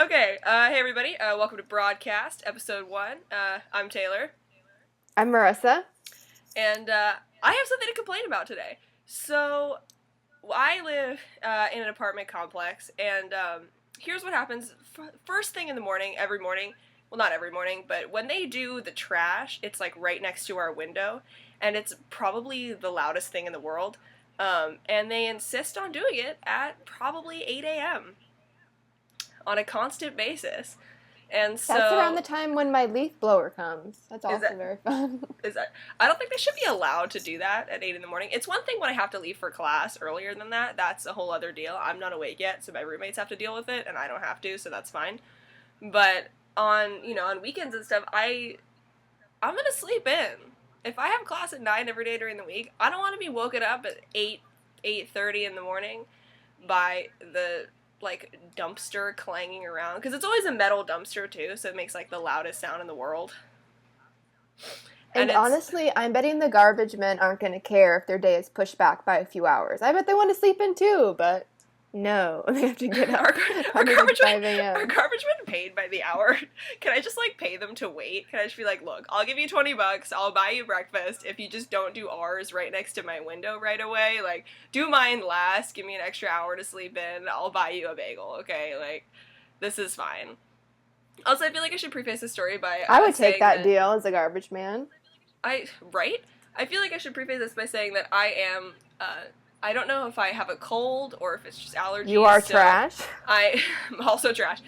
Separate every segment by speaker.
Speaker 1: Okay, hey everybody, welcome to Broadcast, episode 1. I'm Taylor,
Speaker 2: I'm Marissa.
Speaker 1: and I have something to complain about today. So, I live in an apartment complex, and here's what happens. First thing in the morning, every morning, well, not every morning, but when they do the trash, it's like right next to our window, and it's probably the loudest thing in the world, and they insist on doing it at probably 8 a.m. on a constant basis. And
Speaker 2: That's around
Speaker 1: so,
Speaker 2: the time when my leaf blower comes. That's
Speaker 1: is
Speaker 2: also
Speaker 1: that
Speaker 2: very fun.
Speaker 1: is that I don't think they should be allowed to do that at 8 in the morning. It's one thing when I have to leave for class earlier than that. That's a whole other deal. I'm not awake yet, so my roommates have to deal with it, and I don't have to, so that's fine. But on weekends and stuff, I'm gonna sleep in. If I have class at 9 every day during the week, I don't want to be woken up at 8:30 in the morning by the like dumpster clanging around, because it's always a metal dumpster too, so it makes like the loudest sound in the world. And
Speaker 2: And honestly, I'm betting the garbage men aren't going to care if their day is pushed back by a few hours. I bet they want to sleep in too, but no, they have to get up
Speaker 1: our
Speaker 2: harder than
Speaker 1: garbage
Speaker 2: 5
Speaker 1: men are
Speaker 2: a.m.
Speaker 1: garbage men paid by the hour? Can I just like pay them to wait? Can I just be like, look, I'll give you $20, I'll buy you breakfast if you just don't do ours right next to my window right away. Like, do mine last, give me an extra hour to sleep in, I'll buy you a bagel, okay? Like, this is fine. Also, I feel like I should preface this story by
Speaker 2: I would
Speaker 1: saying
Speaker 2: take that deal as a garbage man.
Speaker 1: Right? I feel like I should preface this by saying that I don't know if I have a cold or if it's just allergies.
Speaker 2: You are
Speaker 1: so
Speaker 2: trash.
Speaker 1: I'm also trash.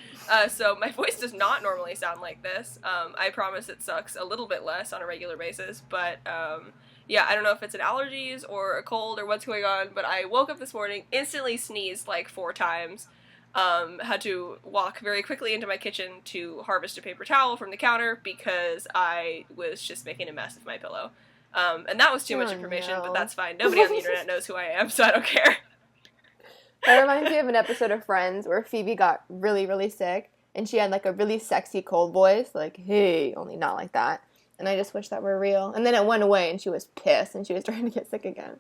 Speaker 1: So my voice does not normally sound like this. I promise it sucks a little bit less on a regular basis, but yeah, I don't know if it's an allergies or a cold or what's going on, but I woke up this morning, instantly sneezed like 4 times, had to walk very quickly into my kitchen to harvest a paper towel from the counter because I was just making a mess of my pillow. And that was too much information, but that's fine. Nobody on the internet knows who I am, so I don't care.
Speaker 2: That reminds me of an episode of Friends where Phoebe got really, really sick, and she had like a really sexy cold voice, like, hey, only not like that. And I just wish that were real. And then it went away, and she was pissed, and she was trying to get sick again.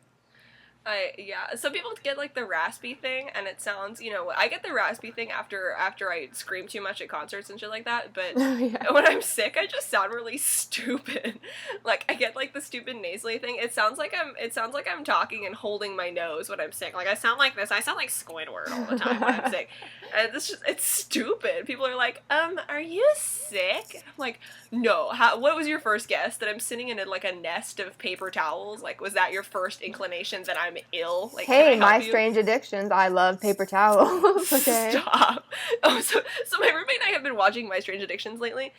Speaker 1: Yeah, some people get like the raspy thing, and it sounds, I get the raspy thing after I scream too much at concerts and shit like that, but
Speaker 2: Yeah.
Speaker 1: when I'm sick, I just sound really stupid. Like, I get like the stupid nasally thing. It sounds like I'm talking and holding my nose when I'm sick. Like, I sound like this. I sound like Squidward all the time when I'm sick. And it's stupid. People are like, are you sick? I'm like, no. What was your first guess? That I'm sitting in like a nest of paper towels? Like, was that your first inclination that I'm ill? Like,
Speaker 2: Hey, my
Speaker 1: you?
Speaker 2: strange addictions. I love paper towels. Okay.
Speaker 1: Stop. Oh, so my roommate and I have been watching My Strange Addictions lately.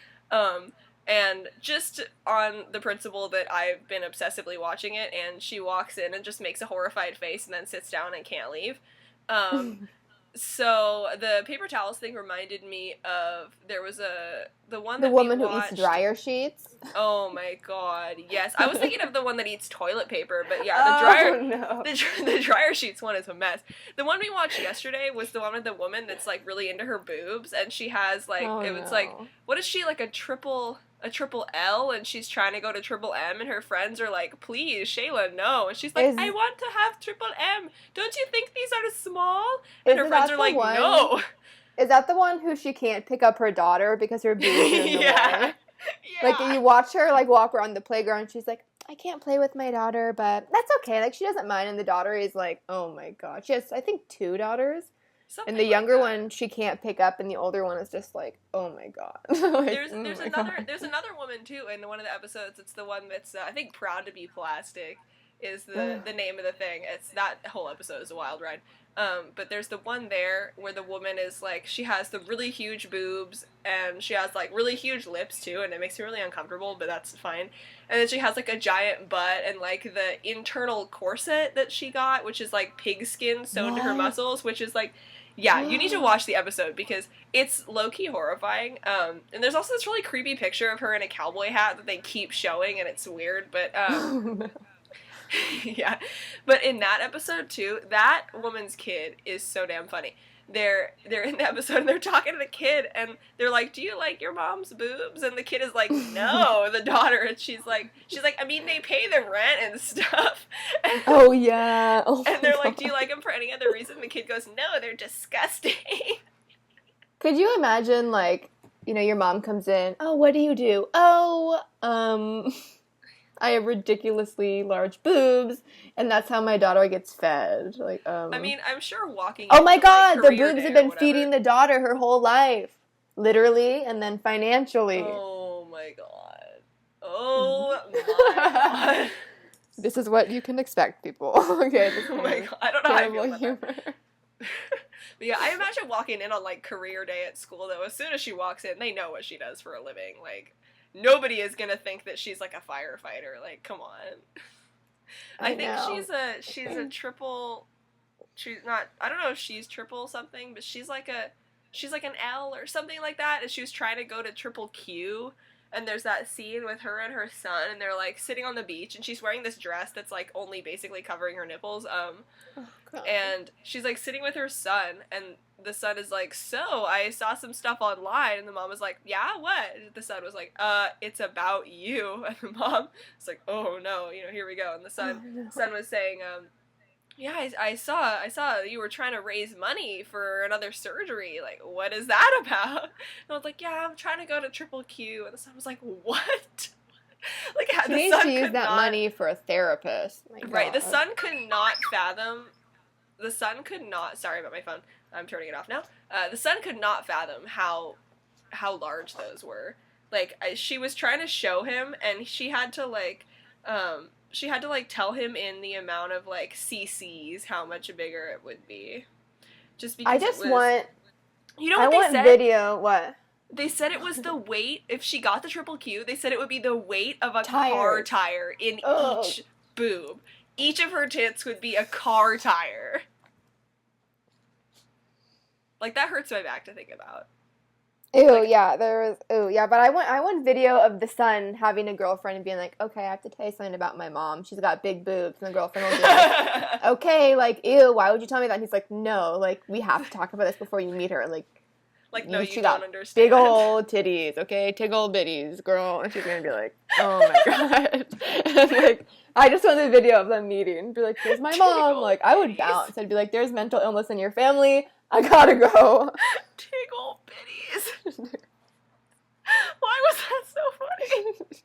Speaker 1: And just on the principle that I've been obsessively watching it, and she walks in and just makes a horrified face and then sits down and can't leave. So the paper towels thing reminded me of the
Speaker 2: woman who eats dryer sheets.
Speaker 1: Oh my god, yes. I was thinking of the one that eats toilet paper, but yeah, the dryer sheets one is a mess. The one we watched yesterday was the one with the woman that's like really into her boobs, and she has like it's like, what is she, like a triple L, and she's trying to go to triple M, and her friends are like, please, Shayla, no. And she's like, I want to have triple M. Don't you think these are small? And her friends are like, no.
Speaker 2: Is that the one who she can't pick up her daughter because her boobs are in the way?
Speaker 1: Yeah.
Speaker 2: Like, you watch her, like, walk around the playground, and she's like, I can't play with my daughter, but that's okay. Like, she doesn't mind, and the daughter is like, oh my god. She has, I think, 2 daughters.
Speaker 1: Something
Speaker 2: and the
Speaker 1: like
Speaker 2: younger
Speaker 1: that.
Speaker 2: one she can't pick up, and the older one is just like, oh my god. Like,
Speaker 1: there's another woman too in one of the episodes. It's the one that's I think Proud to Be Plastic is the name of the thing. It's that whole episode is a wild ride. But there's the one there where the woman is like, she has the really huge boobs and she has like really huge lips too, and it makes me really uncomfortable, but that's fine. And then she has like a giant butt and like the internal corset that she got, which is like pig skin sewn to her muscles, which is like, yeah, you need to watch the episode because it's low-key horrifying. And there's also this really creepy picture of her in a cowboy hat that they keep showing, and it's weird, but yeah. But in that episode too, that woman's kid is so damn funny. They're in the episode and they're talking to the kid and they're like, do you like your mom's boobs? And the kid is like, no, the daughter. And she's like, I mean, they pay the rent and stuff. And,
Speaker 2: oh yeah. Oh,
Speaker 1: and they're like, do you like them for any other reason? The kid goes, no, they're disgusting.
Speaker 2: Could you imagine, like, your mom comes in, oh, what do you do? Oh, I have ridiculously large boobs, and that's how my daughter gets fed. Like,
Speaker 1: I mean, I'm sure walking
Speaker 2: oh my
Speaker 1: into,
Speaker 2: god,
Speaker 1: like,
Speaker 2: the boobs have been feeding the daughter her whole life. Literally, and then financially.
Speaker 1: Oh my god. Oh my god.
Speaker 2: This is what you can expect, people. Okay, this is
Speaker 1: oh my god. I don't know how I feel about
Speaker 2: humor.
Speaker 1: that. But yeah, I imagine walking in on, like, career day at school, though. As soon as she walks in, they know what she does for a living. Like, nobody is gonna think that she's, like, a firefighter. Like, come on. I think she's a triple... She's not... I don't know if she's triple something, but she's like an L or something like that, and she was trying to go to triple Q, and there's that scene with her and her son, and they're, like, sitting on the beach, and she's wearing this dress that's, like, only basically covering her nipples, and she's, like, sitting with her son, and the son is like, so, I saw some stuff online, and the mom was like, yeah, what? And the son was like, it's about you, and the mom was like, oh, no, here we go, and the son was saying, yeah, I saw you were trying to raise money for another surgery. Like, what is that about? And I was like, yeah, I'm trying to go to Triple Q. And the son was like, what? Like,
Speaker 2: she needs to use that money for a therapist.
Speaker 1: Right, the son could not fathom. Sorry about my phone. I'm turning it off now. The son could not fathom how large those were. Like, she was trying to show him, and she had to, like, tell him in the amount of, like, cc's how much bigger it would be. Just because I want video, what? They said it was the weight, if she got the Triple Q, they said it would be the weight of a car tire in each boob. Each of her tits would be a car tire. Like, that hurts my back to think about.
Speaker 2: But I want video of the son having a girlfriend and being like, okay, I have to tell you something about my mom. She's got big boobs, and the girlfriend will be like, okay, like, ew, why would you tell me that? And he's like, no, like, we have to talk about this before you meet her. Like,
Speaker 1: no, you don't understand.
Speaker 2: Big old titties, okay, tiggle bitties, girl. And she's gonna be like, oh my god. And, like, I just want the video of them meeting. Be like, here's my mom. Like, I would bounce. I'd be like, there's mental illness in your family. I gotta go.
Speaker 1: Tiggle bitties. Why was that so funny?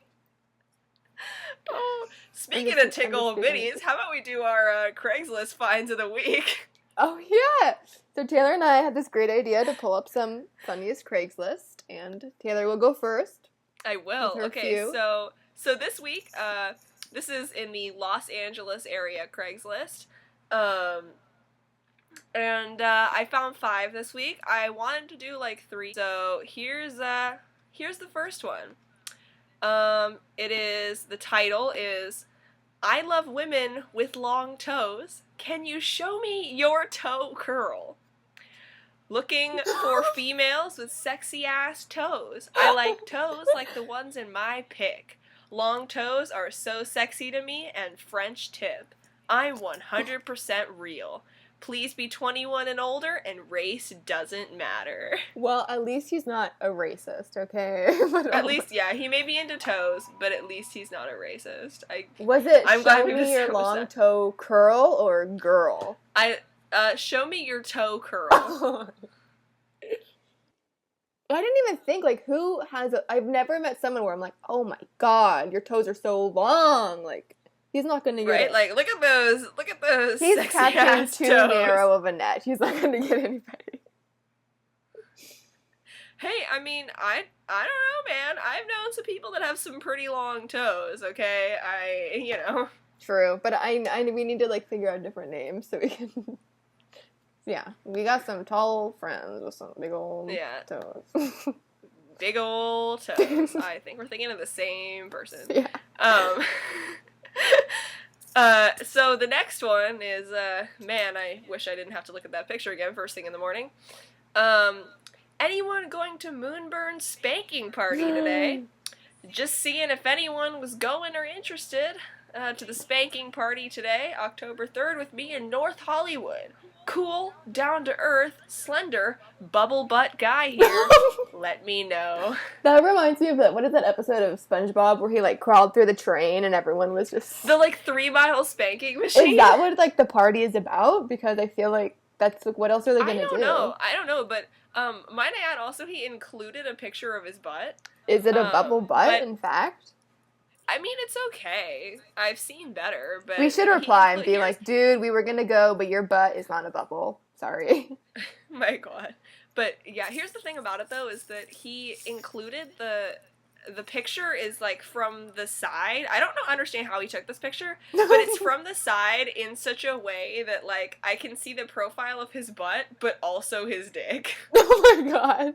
Speaker 1: Oh, speaking of tickle bitties, how about we do our Craigslist finds of the week?
Speaker 2: Oh, yeah. So Taylor and I had this great idea to pull up some funniest Craigslist, and Taylor will go first.
Speaker 1: I will. Okay, so this week, this is in the Los Angeles area Craigslist. And I found 5 this week. I wanted to do like 3. So here's the first one. The title is I love women with long toes. Can you show me your toe curl? Looking for females with sexy ass toes. I like toes like the ones in my pic. Long toes are so sexy to me, and French tip. I'm 100% real. Please be 21 and older, and race doesn't matter.
Speaker 2: Well, at least he's not a racist, okay?
Speaker 1: At least, yeah, he may be into toes, but at least he's not a racist.
Speaker 2: Show me your long toe curl or girl?
Speaker 1: Show me your toe curl.
Speaker 2: I didn't even think, like, I've never met someone where I'm like, oh my god, your toes are so long, like... He's not going to get it.
Speaker 1: Like, look at those
Speaker 2: He's
Speaker 1: sexy
Speaker 2: catching too
Speaker 1: toes.
Speaker 2: narrow of a net. He's not going to get anybody.
Speaker 1: Hey, I mean, I don't know, man. I've known some people that have some pretty long toes, okay?
Speaker 2: True, but we need to, like, figure out different names so we can... Yeah, we got some tall friends with some big old toes.
Speaker 1: Big old toes. I think we're thinking of the same person.
Speaker 2: Yeah.
Speaker 1: So the next one is, man, I wish I didn't have to look at that picture again first thing in the morning. Anyone going to Moonburn's spanking party today? Just seeing if anyone was going or interested to the spanking party today, October 3rd, with me in North Hollywood. Cool, down-to-earth, slender, bubble butt guy here. Let me know.
Speaker 2: That reminds me of what is that episode of SpongeBob where he, like, crawled through the train and everyone was just...
Speaker 1: The, like, 3-mile spanking machine?
Speaker 2: Is that what, like, the party is about? Because I feel like That's what else are they gonna do?
Speaker 1: I don't know, but might I add also he included a picture of his butt.
Speaker 2: Is it a bubble butt? In fact,
Speaker 1: I mean, it's okay. I've seen better, but
Speaker 2: we should reply and be like, dude, we were gonna go, but your butt is not a bubble. Sorry.
Speaker 1: My God. But yeah, here's the thing about it though, is that he included the picture is like from the side. I don't understand how he took this picture, but it's from the side in such a way that like I can see the profile of his butt, but also his dick.
Speaker 2: Oh my God.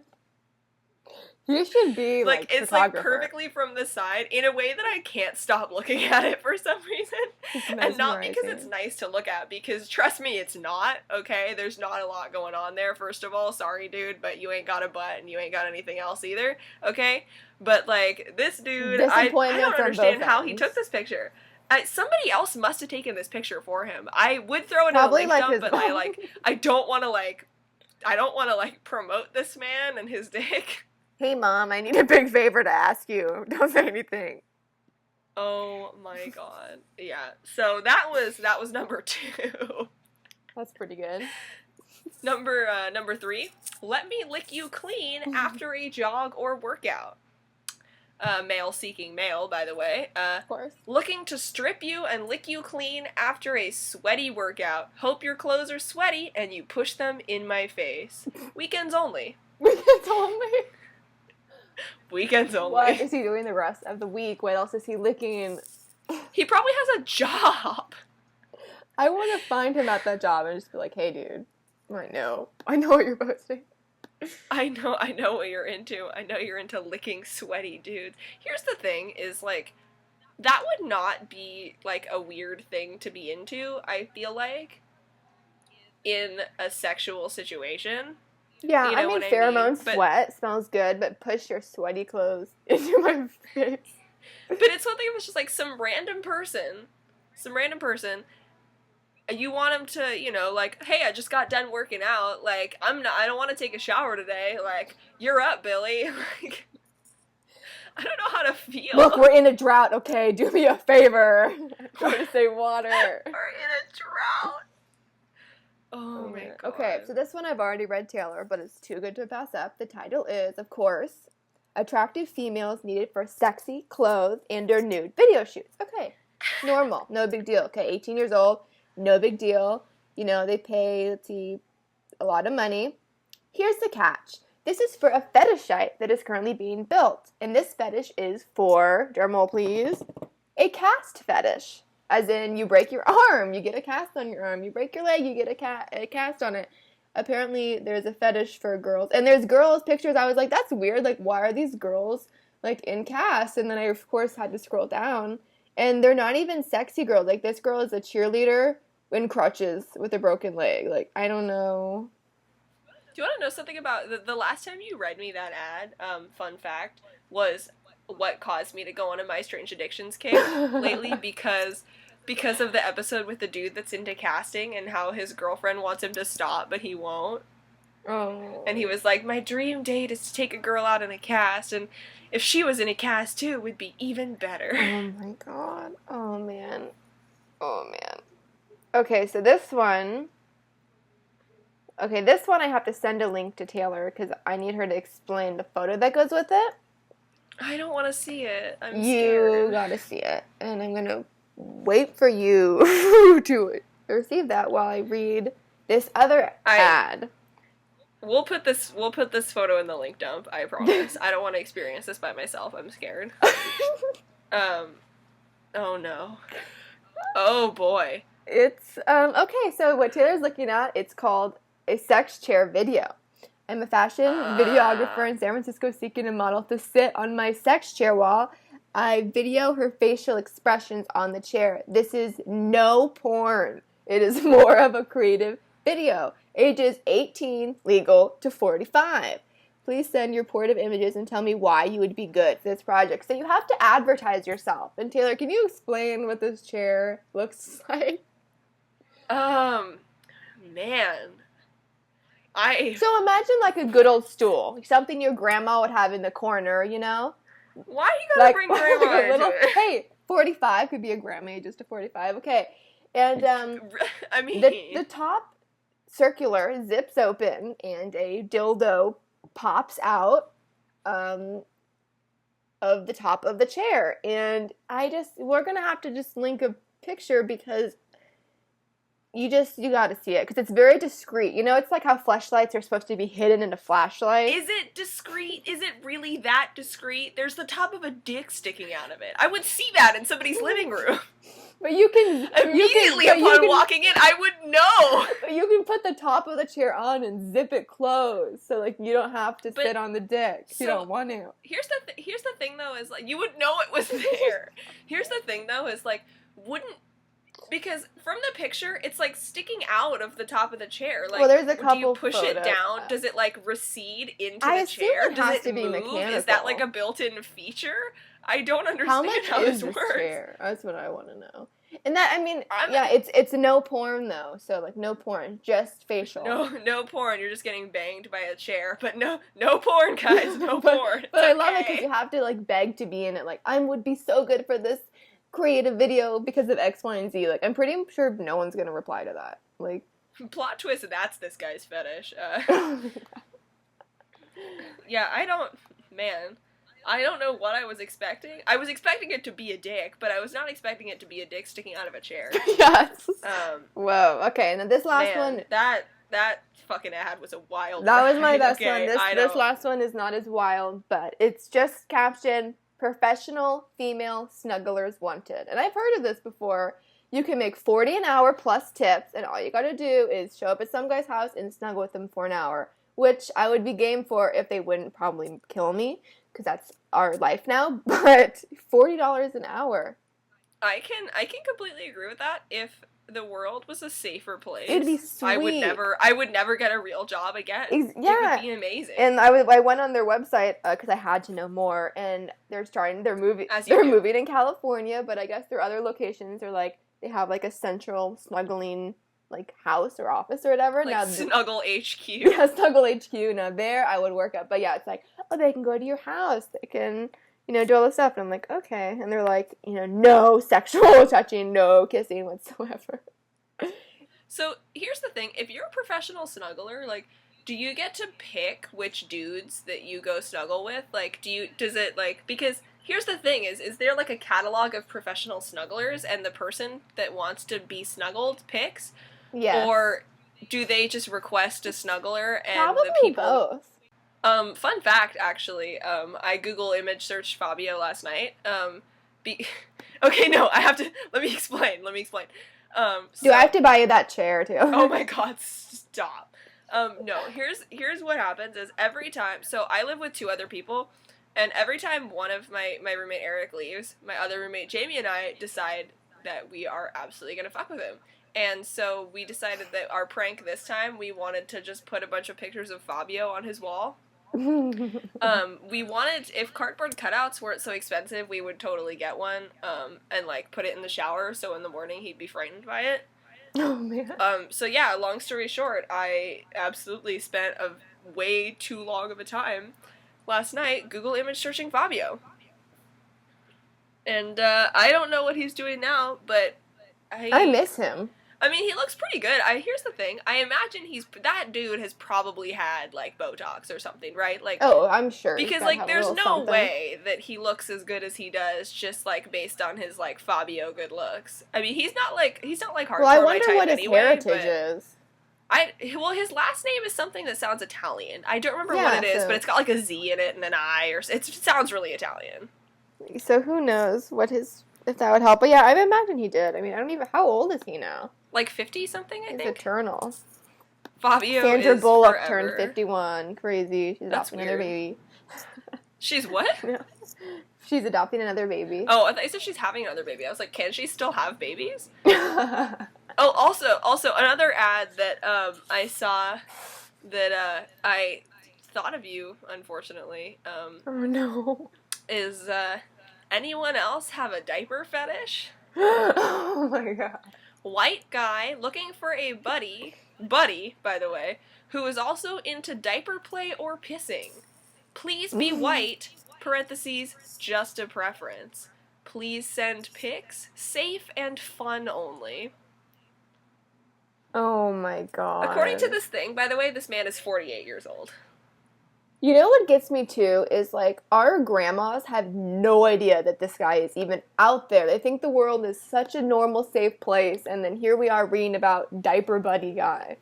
Speaker 2: You should be like
Speaker 1: it's like perfectly from the side in a way that I can't stop looking at it for some reason. And not because it's nice to look at, because trust me, it's not, okay? There's not a lot going on there, first of all. Sorry, dude, but you ain't got a butt and you ain't got anything else either, okay? But like, this dude, I don't understand how he took this picture. Somebody else must have taken this picture for him. I would throw it in a link dump, but I don't want to promote this man and his dick.
Speaker 2: Hey, Mom, I need a big favor to ask you. Don't say anything.
Speaker 1: Oh, my God. Yeah. So that was number 2.
Speaker 2: That's pretty good.
Speaker 1: Number 3. Let me lick you clean after a jog or workout. Male seeking male, by the way.
Speaker 2: Of course.
Speaker 1: Looking to strip you and lick you clean after a sweaty workout. Hope your clothes are sweaty and you push them in my face. Weekends only.
Speaker 2: Weekends only?
Speaker 1: Weekends only.
Speaker 2: What is he doing the rest of the week? What else is he licking?
Speaker 1: He probably has a job.
Speaker 2: I want to find him at that job and just be like, hey, dude, I know what you're posting.
Speaker 1: I know what you're into. I know you're into licking sweaty dudes. Here's the thing, is like, that would not be like a weird thing to be into, I feel like, in a sexual situation.
Speaker 2: Yeah, you know, I mean, pheromone sweat smells good, but push your sweaty clothes into my face.
Speaker 1: But it's something that's just like some random person, you want him to, you know, like, hey, I just got done working out, like, I don't want to take a shower today, like, you're up, Billy, like, I don't know how to feel.
Speaker 2: Look, we're in a drought, okay, do me a favor. I'm trying to save water.
Speaker 1: We're in a drought. Oh my God.
Speaker 2: Okay, so this one I've already read, Taylor, but it's too good to pass up. The title is, of course, Attractive Females Needed for Sexy Clothes and or Nude Video Shoots. Okay, normal, no big deal. Okay, 18 years old, no big deal. You know, they pay, let's see, a lot of money. Here's the catch. This is for a fetish site that is currently being built. And this fetish is for, drumroll please, a cast fetish. As in, you break your arm, you get a cast on your arm. You break your leg, you get a cast on it. Apparently, there's a fetish for girls. And there's girls' pictures. I was like, that's weird. Like, why are these girls, like, in cast? And then I, of course, had to scroll down. And they're not even sexy girls. Like, this girl is a cheerleader in crutches with a broken leg. Like, I don't know.
Speaker 1: Do you want to know something about the last time you read me that ad, fun fact, was what caused me to go on a My Strange Addictions kick lately, because of the episode with the dude that's into casting and how his girlfriend wants him to stop, but he won't.
Speaker 2: Oh.
Speaker 1: And he was like, my dream date is to take a girl out in a cast, and if she was in a cast too, it would be even better.
Speaker 2: Oh my God. Oh man. Oh man. Okay, so this one I have to send a link to Taylor because I need her to explain the photo that goes with it.
Speaker 1: I don't want to see it. I'm
Speaker 2: scared. You gotta see it. And I'm gonna wait for you to receive that while I read this other ad.
Speaker 1: We'll put this photo in the link dump, I promise. I don't want to experience this by myself. I'm scared. Oh no. Oh boy.
Speaker 2: It's okay, so what Taylor's looking at, it's called a sex chair video. I'm a fashion videographer in San Francisco seeking a model to sit on my sex chair while I video her facial expressions on the chair. This is no porn. It is more of a creative video. Ages 18, legal, to 45. Please send your portrait images and tell me why you would be good for this project. So you have to advertise yourself. And Taylor, can you explain what this chair looks like?
Speaker 1: Man.
Speaker 2: So imagine like a good old stool, something your grandma would have in the corner, you know?
Speaker 1: Why you gotta bring grandma into it?
Speaker 2: Hey, 45 could be a grandma ages to 45, okay. And
Speaker 1: I mean,
Speaker 2: the top circular, zips open, and a dildo pops out of the top of the chair. And we're gonna have to just link a picture because you gotta see it because it's very discreet. You know, it's like how fleshlights are supposed to be hidden in a flashlight.
Speaker 1: Is it discreet? Is it really that discreet? There's the top of a dick sticking out of it. I would see that in somebody's living room.
Speaker 2: But you can
Speaker 1: immediately upon walking in, I would know.
Speaker 2: But you can put the top of the chair on and zip it closed, so like you don't have to sit on the dick. So you don't want to.
Speaker 1: Here's the thing though is like you would know it was there. Here's the thing though is like because from the picture it's like sticking out of the top of the chair. Like,
Speaker 2: well, there's a couple.
Speaker 1: Do you push it down? Does it like recede into the chair?
Speaker 2: Does it
Speaker 1: move?
Speaker 2: Mechanical.
Speaker 1: Is that like a built-in feature? I don't understand how this works.
Speaker 2: Chair? That's what I want to know. And that, I mean, it's no porn though, so like no porn, just facial.
Speaker 1: No porn. You're just getting banged by a chair, but no porn, guys, no porn.
Speaker 2: But I love it because you have to like beg to be in it. Like I would be so good for this creative video because of X, Y, and Z. Like I'm pretty sure no one's gonna reply to that. Like
Speaker 1: plot twist. That's this guy's fetish. Yeah, I don't know what I was expecting. I was expecting it to be a dick, but I was not expecting it to be a dick sticking out of a chair.
Speaker 2: Yes. Whoa. Okay, and then this last one.
Speaker 1: That fucking ad was a wild.
Speaker 2: That was my best one. This last one is not as wild, but it's just captioned "Professional Female Snugglers Wanted," and I've heard of this before. You can make $40 an hour plus tips, and all you gotta do is show up at some guy's house and snuggle with them for an hour, which I would be game for if they wouldn't probably kill me. Because that's our life now, but $40 an hour. I can
Speaker 1: completely agree with that. If the world was a safer place,
Speaker 2: it'd be sweet.
Speaker 1: I would never get a real job again.
Speaker 2: Yeah,
Speaker 1: it would be amazing.
Speaker 2: And I went on their website because I had to know more. And they're moving in California, but I guess their other locations are like they have like a central snuggling like house or office or whatever.
Speaker 1: Like
Speaker 2: now
Speaker 1: Snuggle HQ.
Speaker 2: Yeah, Snuggle HQ. Now there I would work up. But yeah, it's like, oh, they can go to your house. They can, do all this stuff. And I'm like, okay. And they're like, no sexual touching, no kissing whatsoever.
Speaker 1: So here's the thing. If you're a professional snuggler, like, do you get to pick which dudes that you go snuggle with? Like, because here's the thing is there like a catalog of professional snugglers and the person that wants to be snuggled picks?
Speaker 2: Yes.
Speaker 1: Or do they just request a snuggler and
Speaker 2: probably
Speaker 1: the people...
Speaker 2: both.
Speaker 1: Fun fact, actually, I Google image searched Fabio last night. Okay, no, let me explain.
Speaker 2: Do I have to buy you that chair, too?
Speaker 1: Oh my god, stop. No, here's what happens is every time, so I live with 2 other people, and every time one of my roommate Eric leaves, my other roommate Jamie and I decide that we are absolutely gonna fuck with him. And so we decided that our prank this time, we wanted to just put a bunch of pictures of Fabio on his wall. We wanted, if cardboard cutouts weren't so expensive, we would totally get one, and like put it in the shower so in the morning he'd be frightened by it.
Speaker 2: Oh man.
Speaker 1: So yeah, long story short, I absolutely spent a way too long of a time last night Google image searching Fabio. And I don't know what he's doing now, but
Speaker 2: I miss him.
Speaker 1: I mean, he looks pretty good. Here's the thing. I imagine that dude has probably had, like, Botox or something, right? Like,
Speaker 2: oh, I'm sure.
Speaker 1: Because, like, there's no way that he looks as good as he does just, like, based on his, like, Fabio good looks. I mean, he's not hardcore.
Speaker 2: Well, I wonder what his heritage is.
Speaker 1: Well, his last name is something that sounds Italian. I don't remember what it is, but it's got, like, a Z in it and an I, or it sounds really Italian.
Speaker 2: So who knows if that would help. But yeah, I imagine he did. I mean, how old is he now?
Speaker 1: Like 50-something, I think?
Speaker 2: He's eternal.
Speaker 1: Fabio
Speaker 2: Sandra
Speaker 1: is
Speaker 2: Bullock
Speaker 1: forever.
Speaker 2: turned 51. Crazy. She's adopting another baby.
Speaker 1: She's what?
Speaker 2: Yeah. She's adopting another baby.
Speaker 1: Oh, I thought you said she's having another baby. I was like, can she still have babies? Oh, also, another ad that I saw that I thought of you, unfortunately.
Speaker 2: Oh, no.
Speaker 1: Is anyone else have a diaper fetish?
Speaker 2: Oh, my God.
Speaker 1: White guy looking for a buddy, by the way, who is also into diaper play or pissing. Please be white, parentheses, just a preference. Please send pics, safe and fun only.
Speaker 2: Oh my god.
Speaker 1: According to this thing, by the way, this man is 48 years old.
Speaker 2: You know what gets me too is like our grandmas have no idea that this guy is even out there. They think the world is such a normal, safe place, and then here we are reading about diaper buddy guy.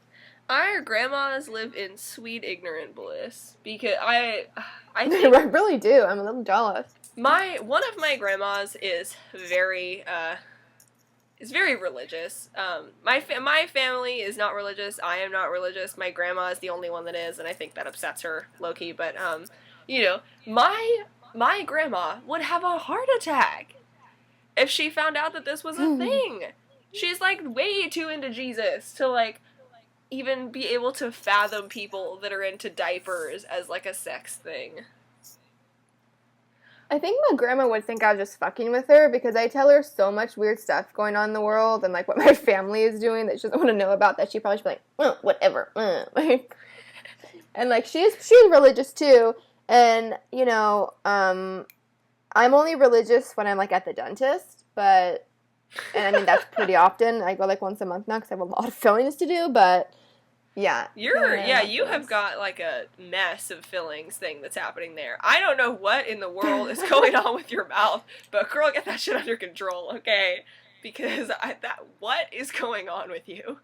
Speaker 1: Our grandmas live in sweet ignorant bliss because I
Speaker 2: I really do. I'm a little jealous.
Speaker 1: One of my grandmas is very religious. My family is not religious. I am not religious. My grandma is the only one that is, and I think that upsets her low-key. But you know, my grandma would have a heart attack if she found out that this was a thing. She's like way too into Jesus to like even be able to fathom people that are into diapers as like a sex thing.
Speaker 2: I think my grandma would think I was just fucking with her because I tell her so much weird stuff going on in the world and like what my family is doing that she doesn't want to know about, that she probably should be like, whatever. Like, and like she's religious too, and you know, I'm only religious when I'm like at the dentist, and I mean that's pretty often. I go like once a month now because I have a lot of fillings to do, but yeah.
Speaker 1: You have got like a mess of fillings thing that's happening there. I don't know what in the world is going on with your mouth, but girl, get that shit under control, okay? Because what is going on with you?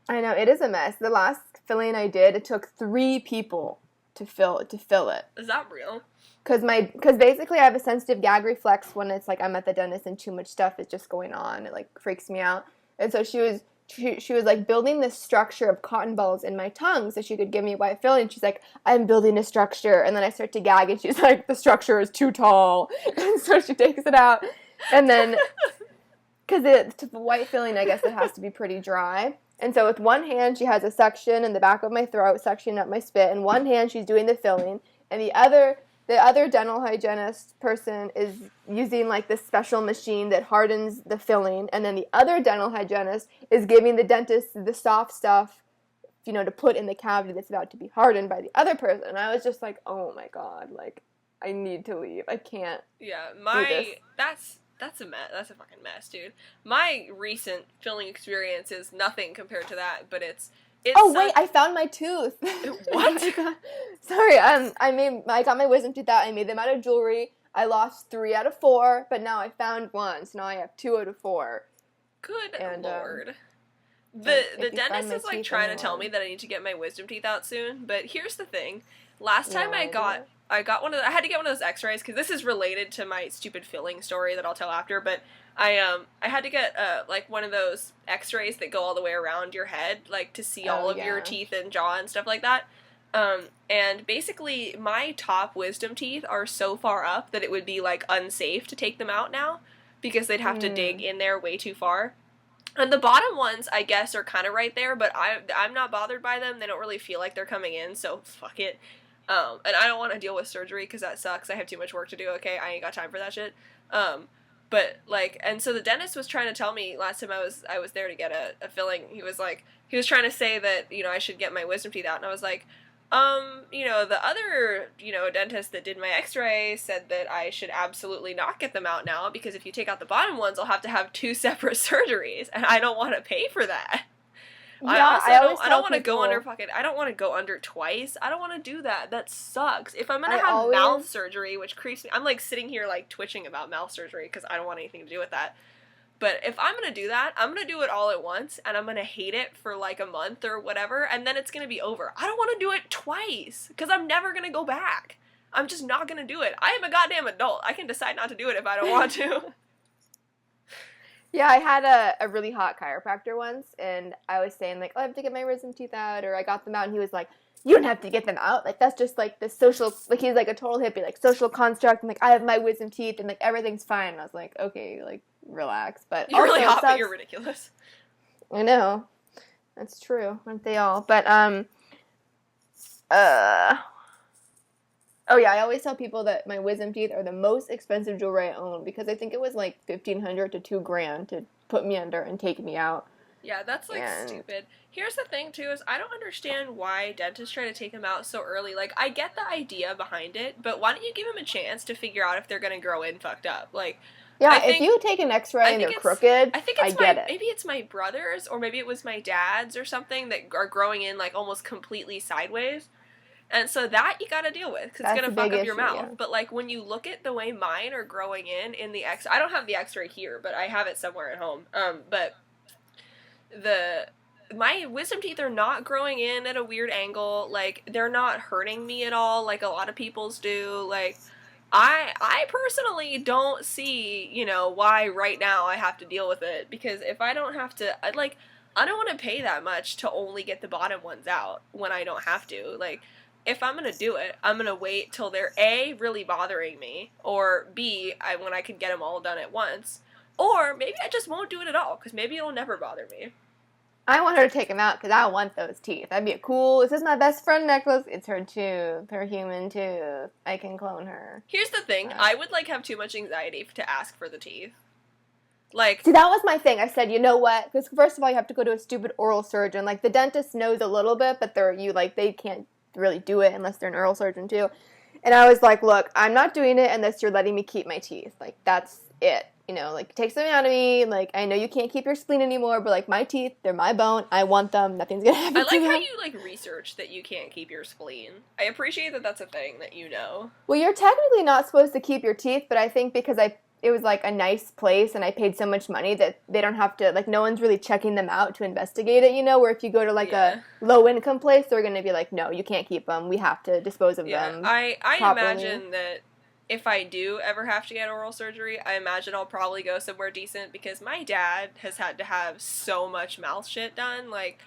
Speaker 2: I know, it is a mess. The last filling I did, it took 3 people to fill it.
Speaker 1: Is that real?
Speaker 2: Because basically I have a sensitive gag reflex when it's like I'm at the dentist and too much stuff is just going on. It like freaks me out. And so she was like building this structure of cotton balls in my tongue so she could give me white filling. She's like, I'm building a structure. And then I start to gag and she's like, the structure is too tall. And so she takes it out. And then, because the white filling, I guess it has to be pretty dry. And so with one hand, she has a suction in the back of my throat, suctioning up my spit. And one hand, she's doing the filling. And the other dental hygienist person is using like this special machine that hardens the filling, and then the other dental hygienist is giving the dentist the soft stuff, you know, to put in the cavity that's about to be hardened by the other person. And I was just like, oh my god, like I need to leave. I can't.
Speaker 1: Yeah,
Speaker 2: do this.
Speaker 1: That's a mess. That's a fucking mess, dude. My recent filling experience is nothing compared to that, but it's
Speaker 2: wait, I found my tooth.
Speaker 1: What?
Speaker 2: Sorry, I got my wisdom teeth out. I made them out of jewelry. I lost 3 out of 4, but now I found 1, so now I have 2 out of 4.
Speaker 1: Good
Speaker 2: and,
Speaker 1: Lord. The dentist is like trying to tell me that I need to get my wisdom teeth out soon, but here's the thing. Last time I got I had to get one of those x-rays because this is related to my stupid filling story that I'll tell after, but I had to get like one of those x-rays that go all the way around your head, like to see all of your teeth and jaw and stuff like that. And basically my top wisdom teeth are so far up that it would be like unsafe to take them out now because they'd have to dig in there way too far. And the bottom ones, I guess, are kind of right there, but I'm not bothered by them. They don't really feel like they're coming in, so fuck it. And I don't want to deal with surgery because that sucks. I have too much work to do, okay? I ain't got time for that shit. But, like, and so the dentist was trying to tell me last time I was there to get a filling. He was trying to say that, you know, I should get my wisdom teeth out. And I was like, you know, the other, you know, dentist that did my x-ray said that I should absolutely not get them out now because if you take out the bottom ones, I'll have to have 2 separate surgeries, and I don't want to pay for that.
Speaker 2: Yeah,
Speaker 1: I don't want to go under I don't want to go under twice. I don't want to do that. That sucks. If I'm going to have mouth surgery, which creeps me, I'm like sitting here like twitching about mouth surgery because I don't want anything to do with that. But if I'm going to do that, I'm going to do it all at once, and I'm going to hate it for like a month or whatever, and then it's going to be over. I don't want to do it twice, because I'm never going to go back. I'm just not going to do it. I am a goddamn adult. I can decide not to do it if I don't want to.
Speaker 2: Yeah, I had a really hot chiropractor once, and I was saying, like, oh, I have to get my wisdom teeth out, or I got them out, and he was like, you don't have to get them out. Like, that's just, like, the social, like, he's, like, a total hippie, like, social construct, and, like, I have my wisdom teeth, and, like, everything's fine. And I was like, okay, like, relax. But
Speaker 1: you're really hot, but you're ridiculous.
Speaker 2: I know. That's true. Aren't they all? But, oh yeah, I always tell people that my wisdom teeth are the most expensive jewelry I own because I think it was like $1,500 to $2,000 to put me under and take me out.
Speaker 1: Yeah, that's like stupid. Here's the thing too, is I don't understand why dentists try to take them out so early. Like, I get the idea behind it, but why don't you give them a chance to figure out if they're gonna grow in fucked up? Like,
Speaker 2: Yeah, if you take an X-ray and they're crooked, I get it.
Speaker 1: Maybe it's my brother's, or maybe it was my dad's or something that are growing in, like, almost completely sideways. And so that you gotta deal with, because it's gonna fuck up your mouth. Yeah. But, like, when you look at the way mine are growing in the I don't have the X-ray here, but I have it somewhere at home. But my wisdom teeth are not growing in at a weird angle. Like, they're not hurting me at all, like a lot of people's do. Like, I personally don't see, you know, why right now I have to deal with it, because if I don't have to, I don't want to pay that much to only get the bottom ones out when I don't have to. Like, if I'm going to do it, I'm going to wait till they're A, really bothering me, or B, when I can get them all done at once, or maybe I just won't do it at all, because maybe it'll never bother me.
Speaker 2: I want her to take them out because I want those teeth. That'd be a cool, this is my best friend necklace. It's her tooth, her human tooth. I can clone her.
Speaker 1: Here's the thing. I would, like, have too much anxiety to ask for the teeth. Like,
Speaker 2: see, that was my thing. I said, you know what? Because first of all, you have to go to a stupid oral surgeon. Like, the dentist knows a little bit, but they can't really do it unless they're an oral surgeon too. And I was like, look, I'm not doing it unless you're letting me keep my teeth. Like, that's it. You know, like, take something out of me. Like, I know you can't keep your spleen anymore, but, like, my teeth, they're my bone. I want them. Nothing's gonna happen to them.
Speaker 1: I like how you, like, research that you can't keep your spleen. I appreciate that that's a thing that you know.
Speaker 2: Well, you're technically not supposed to keep your teeth, but I think because it was, like, a nice place and I paid so much money that they don't have to, like, no one's really checking them out to investigate it, you know, where if you go to, like, a low-income place, they're going to be like, no, you can't keep them. We have to dispose of them
Speaker 1: I imagine that if I do ever have to get oral surgery, I imagine I'll probably go somewhere decent, because my dad has had to have so much mouth shit done. Like,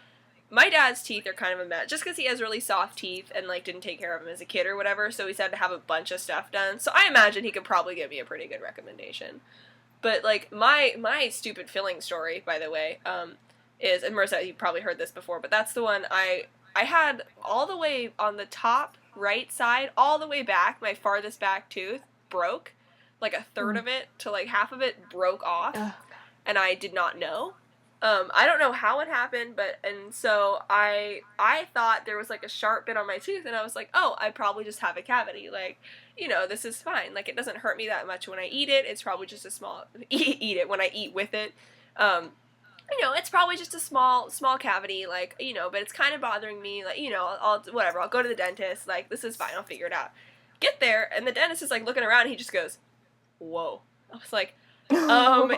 Speaker 1: my dad's teeth are kind of a mess, just because he has really soft teeth and, like, didn't take care of them as a kid or whatever, so he's had to have a bunch of stuff done. So I imagine he could probably give me a pretty good recommendation. But, like, my stupid filling story, by the way, is, and Marissa, you probably heard this before, but that's the one I had all the way on the top right side, all the way back, my farthest back tooth broke. Like, a third of it to, like, half of it broke off, and I did not know. I don't know how it happened, and so I thought there was, like, a sharp bit on my tooth, and I was like, oh, I probably just have a cavity, like, you know, this is fine, like, it doesn't hurt me that much when I eat it, it's probably just a small, eat it when I eat with it, you know, it's probably just a small cavity, like, you know, but it's kind of bothering me, like, you know, I'll go to the dentist, like, this is fine, I'll figure it out. Get there, and the dentist is, like, looking around, and he just goes, whoa. I was like,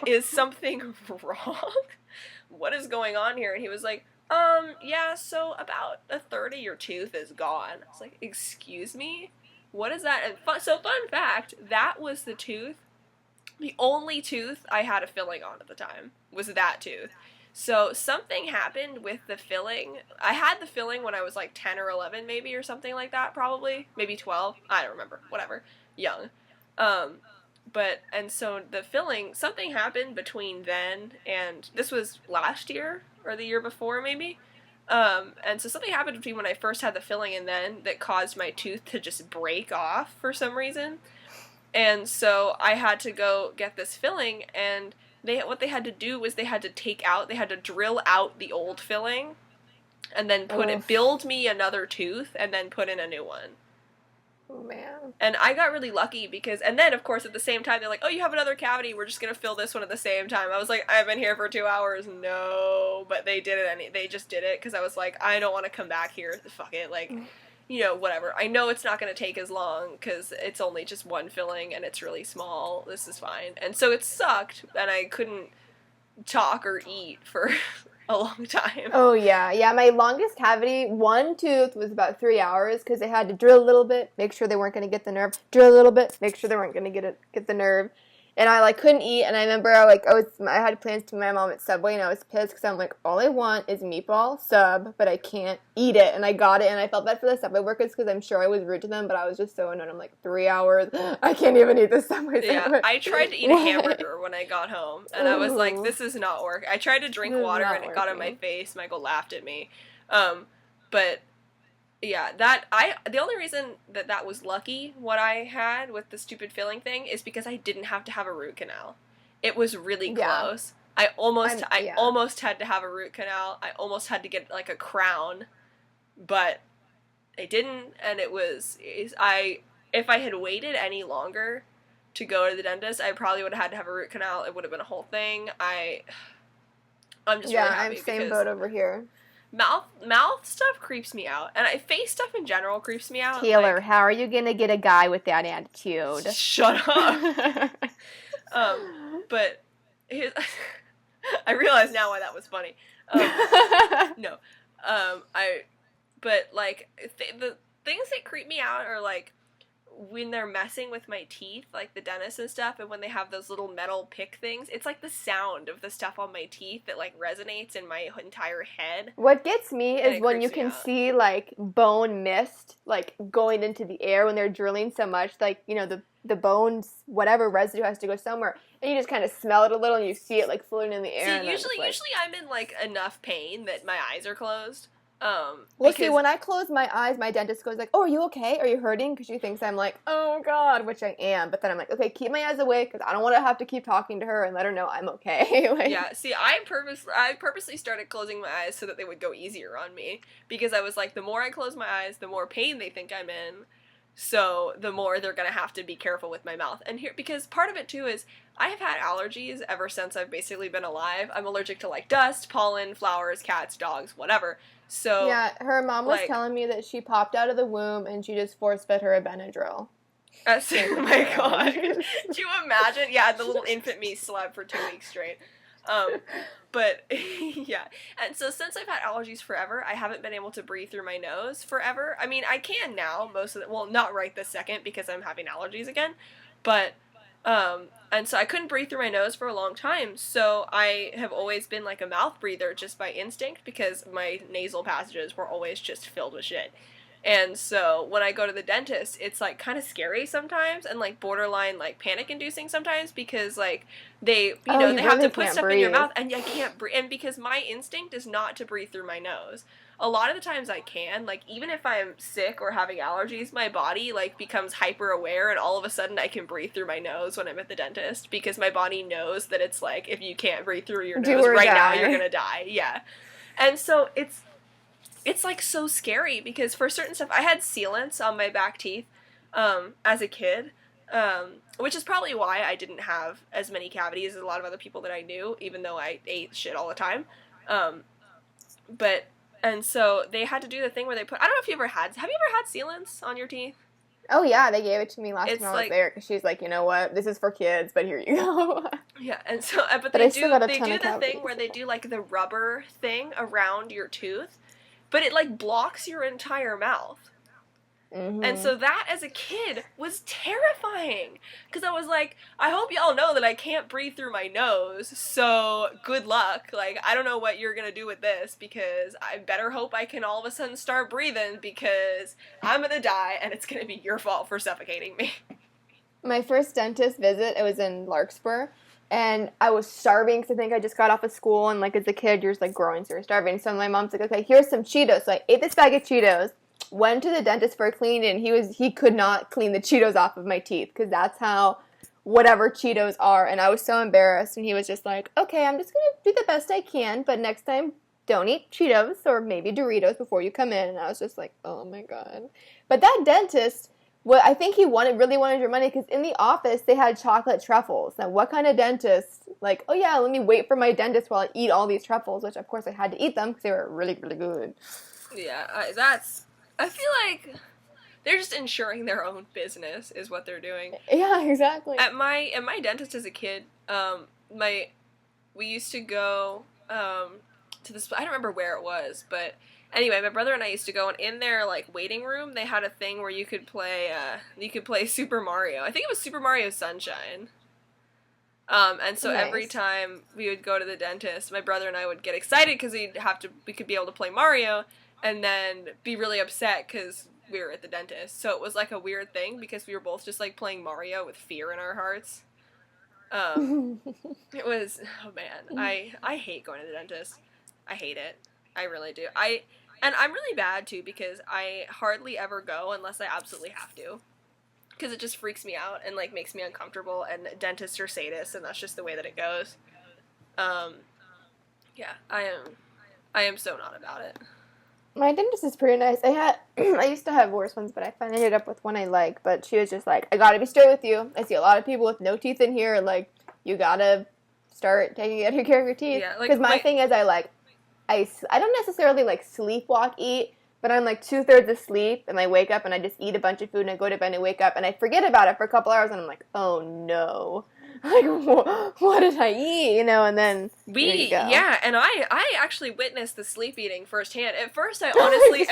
Speaker 1: is something wrong? What is going on here? And he was like, yeah, so about a third of your tooth is gone. I was like, excuse me? What is that? And so, fun fact, that was the tooth. The only tooth I had a filling on at the time was that tooth. So something happened with the filling. I had the filling when I was like 10 or 11 maybe, or something like that, probably. Maybe 12. I don't remember. Whatever. Young. And so the filling, something happened between then and, this was last year, or the year before maybe. And so something happened between when I first had the filling and then that caused my tooth to just break off for some reason. And so I had to go get this filling, and what they had to do was they had to drill out the old filling, and then build me another tooth, and then put in a new one.
Speaker 2: Oh, man.
Speaker 1: And I got really lucky and then, of course, at the same time, they're like, oh, you have another cavity, we're just gonna fill this one at the same time. I was like, I've been here for 2 hours, no, but they did it, they just did it, because I was like, I don't want to come back here, fuck it, like, you know, whatever. I know it's not going to take as long, because it's only just one filling, and it's really small, this is fine. And so it sucked, and I couldn't talk or eat for a long time.
Speaker 2: Oh, yeah. Yeah, my longest cavity, one tooth, was about 3 hours, because they had to drill a little bit, make sure they weren't going to get the nerve, drill a little bit, make sure they weren't going to get the nerve. And I, like, couldn't eat, and I remember I had plans to meet my mom at Subway, and I was pissed, because I'm like, all I want is meatball sub, but I can't eat it, and I got it, and I felt bad for the Subway workers, because I'm sure I was rude to them, but I was just so annoyed. I'm like, 3 hours, I can't even eat this Subway sandwich.
Speaker 1: I tried to eat a hamburger when I got home, and I was like, this is not working. I tried to drink water, and it got in my face. Michael laughed at me. But yeah, the only reason that was lucky, what I had with the stupid filling thing, is because I didn't have to have a root canal. It was really close. I almost had to have a root canal. I almost had to get, like, a crown, but I didn't, and if I had waited any longer, to go to the dentist. I probably would have had to have a root canal. It would have been a whole thing. I'm just really happy.
Speaker 2: I'm same boat over here.
Speaker 1: Mouth stuff creeps me out, and face stuff in general creeps me out.
Speaker 2: Taylor, how are you gonna get a guy with that attitude?
Speaker 1: Shut up. But I realize now why that was funny. No, but like the things that creep me out are like when they're messing with my teeth, like the dentist and stuff, and when they have those little metal pick things, it's like the sound of the stuff on my teeth that like resonates in my entire head.
Speaker 2: What gets me is when you can see like bone mist like going into the air when they're drilling so much, like, you know, the bones, whatever residue has to go somewhere, and you just kind of smell it a little and you see it like floating in the air.
Speaker 1: See, usually I'm in like enough pain that my eyes are closed.
Speaker 2: Well, see, when I close my eyes, my dentist goes like, "Oh, are you okay? Are you hurting?" Because she thinks I'm like, "Oh God," which I am. But then I'm like, "Okay, keep my eyes away because I don't want to have to keep talking to her and let her know I'm okay." Like,
Speaker 1: yeah. See, I purposely started closing my eyes so that they would go easier on me because I was like, the more I close my eyes, the more pain they think I'm in. So the more they're gonna have to be careful with my mouth. And here, because part of it too is I have had allergies ever since I've basically been alive. I'm allergic to like dust, pollen, flowers, cats, dogs, whatever. So
Speaker 2: yeah, her mom was telling me that she popped out of the womb and she just force-fed her a Benadryl.
Speaker 1: Oh my God. Do you imagine? Yeah, the little infant me slept for 2 weeks straight. But yeah. And so since I've had allergies forever, I haven't been able to breathe through my nose forever. I mean, I can now, well, not right this second because I'm having allergies again, but, and so I couldn't breathe through my nose for a long time, so I have always been like a mouth breather just by instinct because my nasal passages were always just filled with shit. And so when I go to the dentist, it's like kind of scary sometimes and like borderline like panic inducing sometimes because like they they really have to put stuff in your mouth and I can't breathe. And because my instinct is not to breathe through my nose. A lot of the times I can, like even if I'm sick or having allergies, my body like becomes hyper aware and all of a sudden I can breathe through my nose when I'm at the dentist because my body knows that it's like if you can't breathe through your nose right now, you're gonna die. Yeah. And so it's like so scary because for certain stuff, I had sealants on my back teeth as a kid, which is probably why I didn't have as many cavities as a lot of other people that I knew, even though I ate shit all the time. And so they had to do the thing where they put, I don't know if you have you ever had sealants on your teeth?
Speaker 2: Oh yeah, they gave it to me last time I was there because she's like, you know what, this is for kids, but here you go.
Speaker 1: Yeah, and so, but they do the thing where they do like the rubber thing around your tooth. But it, like, blocks your entire mouth. Mm-hmm. And so that, as a kid, was terrifying. Because I was like, I hope y'all know that I can't breathe through my nose, so good luck. Like, I don't know what you're going to do with this, because I better hope I can all of a sudden start breathing, because I'm going to die, and it's going to be your fault for suffocating me.
Speaker 2: My first dentist visit, it was in Larkspur. And I was starving because I think I just got off of school. And, like, as a kid, you're just, like, growing, so you're starving. So my mom's like, okay, here's some Cheetos. So I ate this bag of Cheetos, went to the dentist for a clean, and he could not clean the Cheetos off of my teeth because that's how whatever Cheetos are. And I was so embarrassed. And he was just like, okay, I'm just going to do the best I can. But next time, don't eat Cheetos or maybe Doritos before you come in. And I was just like, oh, my God. But that dentist... Well, I think he really wanted your money because in the office they had chocolate truffles. Now, what kind of dentist, like, oh yeah, let me wait for my dentist while I eat all these truffles, which of course I had to eat them because they were really, really good.
Speaker 1: Yeah, I feel like they're just ensuring their own business is what they're doing.
Speaker 2: Yeah, exactly.
Speaker 1: At my dentist as a kid, we used to go to this, I don't remember where it was, but anyway, my brother and I used to go, and in their, like, waiting room, they had a thing where you could play Super Mario. I think it was Super Mario Sunshine. And so nice. Every time we would go to the dentist, my brother and I would get excited because we could be able to play Mario, and then be really upset because we were at the dentist. So it was, like, a weird thing because we were both just, like, playing Mario with fear in our hearts. It was, oh man, I hate going to the dentist. I hate it. I really do. And I'm really bad, too, because I hardly ever go unless I absolutely have to. Because it just freaks me out and, like, makes me uncomfortable, and dentists are sadists, and that's just the way that it goes. Yeah, I am so not about it.
Speaker 2: My dentist is pretty nice. I used to have worse ones, but I finally ended up with one I like. But she was just like, I gotta be straight with you. I see a lot of people with no teeth in here. Like, you gotta start taking good care of your teeth.
Speaker 1: Yeah, like,
Speaker 2: Because my thing is, I don't necessarily like sleepwalk eat, but I'm like 2/3 asleep, and I wake up and I just eat a bunch of food, and I go to bed and I wake up and I forget about it for a couple hours, and I'm like, oh no. Like, what did I eat? You know, and then here you go.
Speaker 1: Yeah, and I actually witnessed the sleep eating firsthand. At first, I honestly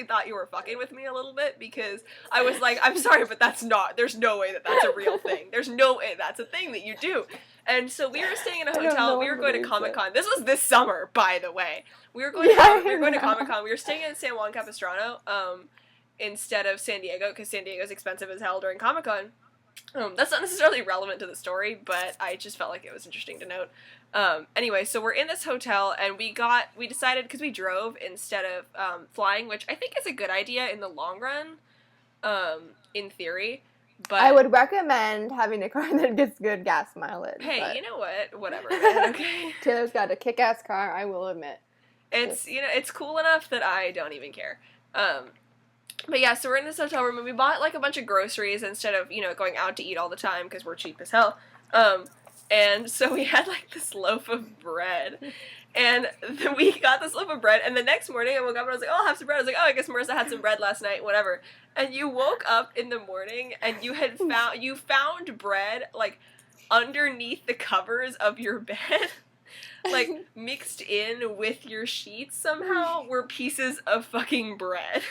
Speaker 1: thought you were fucking with me a little bit, because I was like, I'm sorry, but there's no way that that's a real thing. There's no way that's a thing that you do. And so we were staying in a hotel. We were going to Comic-Con. This was this summer, by the way. We were going to Comic-Con. We were staying in San Juan Capistrano, instead of San Diego, because San Diego's expensive as hell during Comic-Con. That's not necessarily relevant to the story, but I just felt like it was interesting to note. Anyway, so we're in this hotel, and we decided, because we drove instead of flying, which I think is a good idea in the long run, in theory. But
Speaker 2: I would recommend having a car that gets good gas mileage.
Speaker 1: Hey, you know what? Whatever. Okay.
Speaker 2: Taylor's got a kick-ass car, I will admit.
Speaker 1: It's cool enough that I don't even care. But yeah, so we're in this hotel room, and we bought, like, a bunch of groceries instead of, going out to eat all the time, because we're cheap as hell. And so we had, like, this loaf of bread. And then we got this loaf of bread, and the next morning I woke up and I was like, oh, I'll have some bread. I was like, oh, I guess Marissa had some bread last night, whatever. And you woke up in the morning, and you found bread, like, underneath the covers of your bed. Like, mixed in with your sheets somehow were pieces of fucking bread.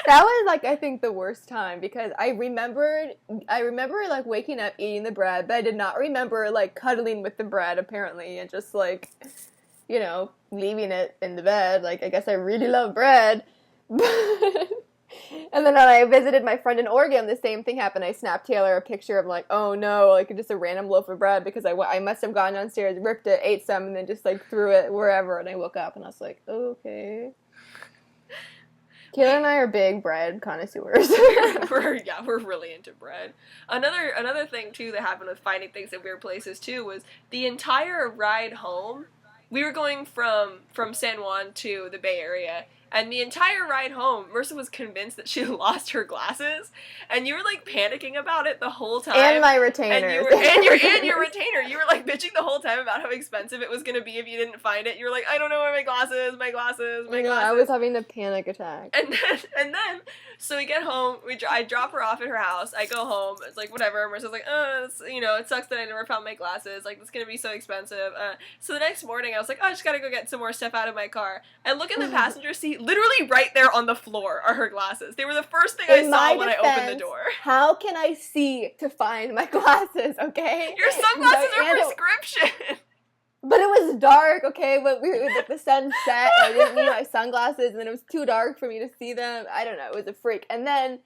Speaker 2: That was, like, I think the worst time, because I remember, like, waking up, eating the bread, but I did not remember, like, cuddling with the bread, apparently, and just, like, leaving it in the bed. Like, I guess I really love bread. And then when I visited my friend in Oregon, the same thing happened. I snapped Taylor a picture of, like, oh no, like, just a random loaf of bread, because I must have gone downstairs, ripped it, ate some, and then just, like, threw it wherever, and I woke up, and I was like, okay. Taylor and I are big bread connoisseurs.
Speaker 1: we're really into bread. Another thing, too, that happened with finding things at weird places, too, was the entire ride home. We were going from San Juan to the Bay Area, and the entire ride home, Marissa was convinced that she lost her glasses, and you were, like, panicking about it the whole time.
Speaker 2: And my retainer.
Speaker 1: And your retainer. You were, like, bitching the whole time about how expensive it was going to be if you didn't find it. You were like, I don't know where my glasses.
Speaker 2: I was having a panic attack.
Speaker 1: And then, so we get home, I drop her off at her house, I go home, it's like, whatever, Marissa's like, it sucks that I never found my glasses, like, it's gonna be so expensive. So the next morning, I was like, oh, I just gotta go get some more stuff out of my car. I look in the passenger seat, literally right there on the floor are her glasses. They were the first thing I saw when I opened the door.
Speaker 2: How can I see to find my glasses, okay?
Speaker 1: Your sunglasses are prescription!
Speaker 2: But it was dark, okay? But the sun set, and I didn't need my sunglasses, and then it was too dark for me to see them. I don't know, it was a freak thing. And then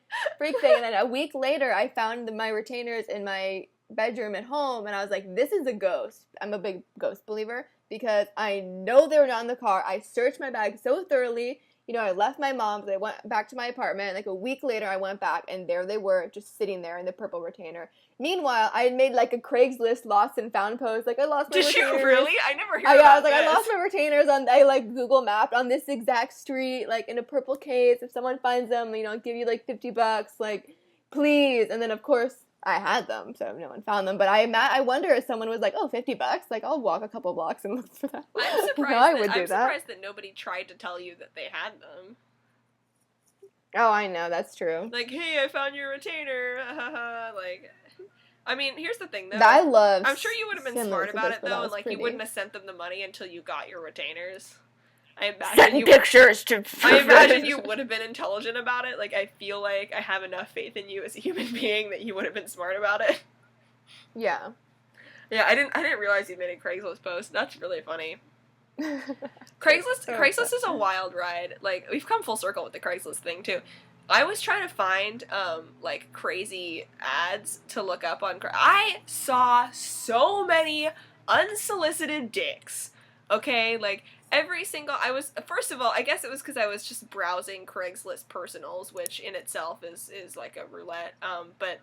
Speaker 2: a week later, I found my retainers in my bedroom at home, and I was like, this is a ghost. I'm a big ghost believer, because I know they were not in the car. I searched my bag so thoroughly. I left my mom's, I went back to my apartment, like a week later I went back, and there they were, just sitting there in the purple retainer. Meanwhile, I had made, like, a Craigslist lost and found post, like, I lost my retainers.
Speaker 1: Did you really? I never heard
Speaker 2: about
Speaker 1: this.
Speaker 2: I was like, I lost my retainers I, like, Google mapped on this exact street, like, in a purple case. If someone finds them, I'll give you, like, $50, like, please. And then, of course, I had them, so no one found them. But I wonder if someone was like, oh, $50? Like, I'll walk a couple blocks and look for that.
Speaker 1: I'm surprised that nobody tried to tell you that they had them.
Speaker 2: Oh, I know, that's true.
Speaker 1: Like, hey, I found your retainer. Like, I mean, here's the thing, though. I'm sure you would have been smart about it, though, and, like, you wouldn't have sent them the money until you got your retainers. I imagine you would have been intelligent about it. Like, I feel like I have enough faith in you as a human being that you would have been smart about it.
Speaker 2: Yeah.
Speaker 1: Yeah, I didn't realize you made a Craigslist post. That's really funny. Craigslist is a wild ride. Like, we've come full circle with the Craigslist thing, too. I was trying to find, like, crazy ads to look up on I saw so many unsolicited dicks. Okay? Like, first of all, I guess it was because I was just browsing Craigslist personals, which in itself is like a roulette. But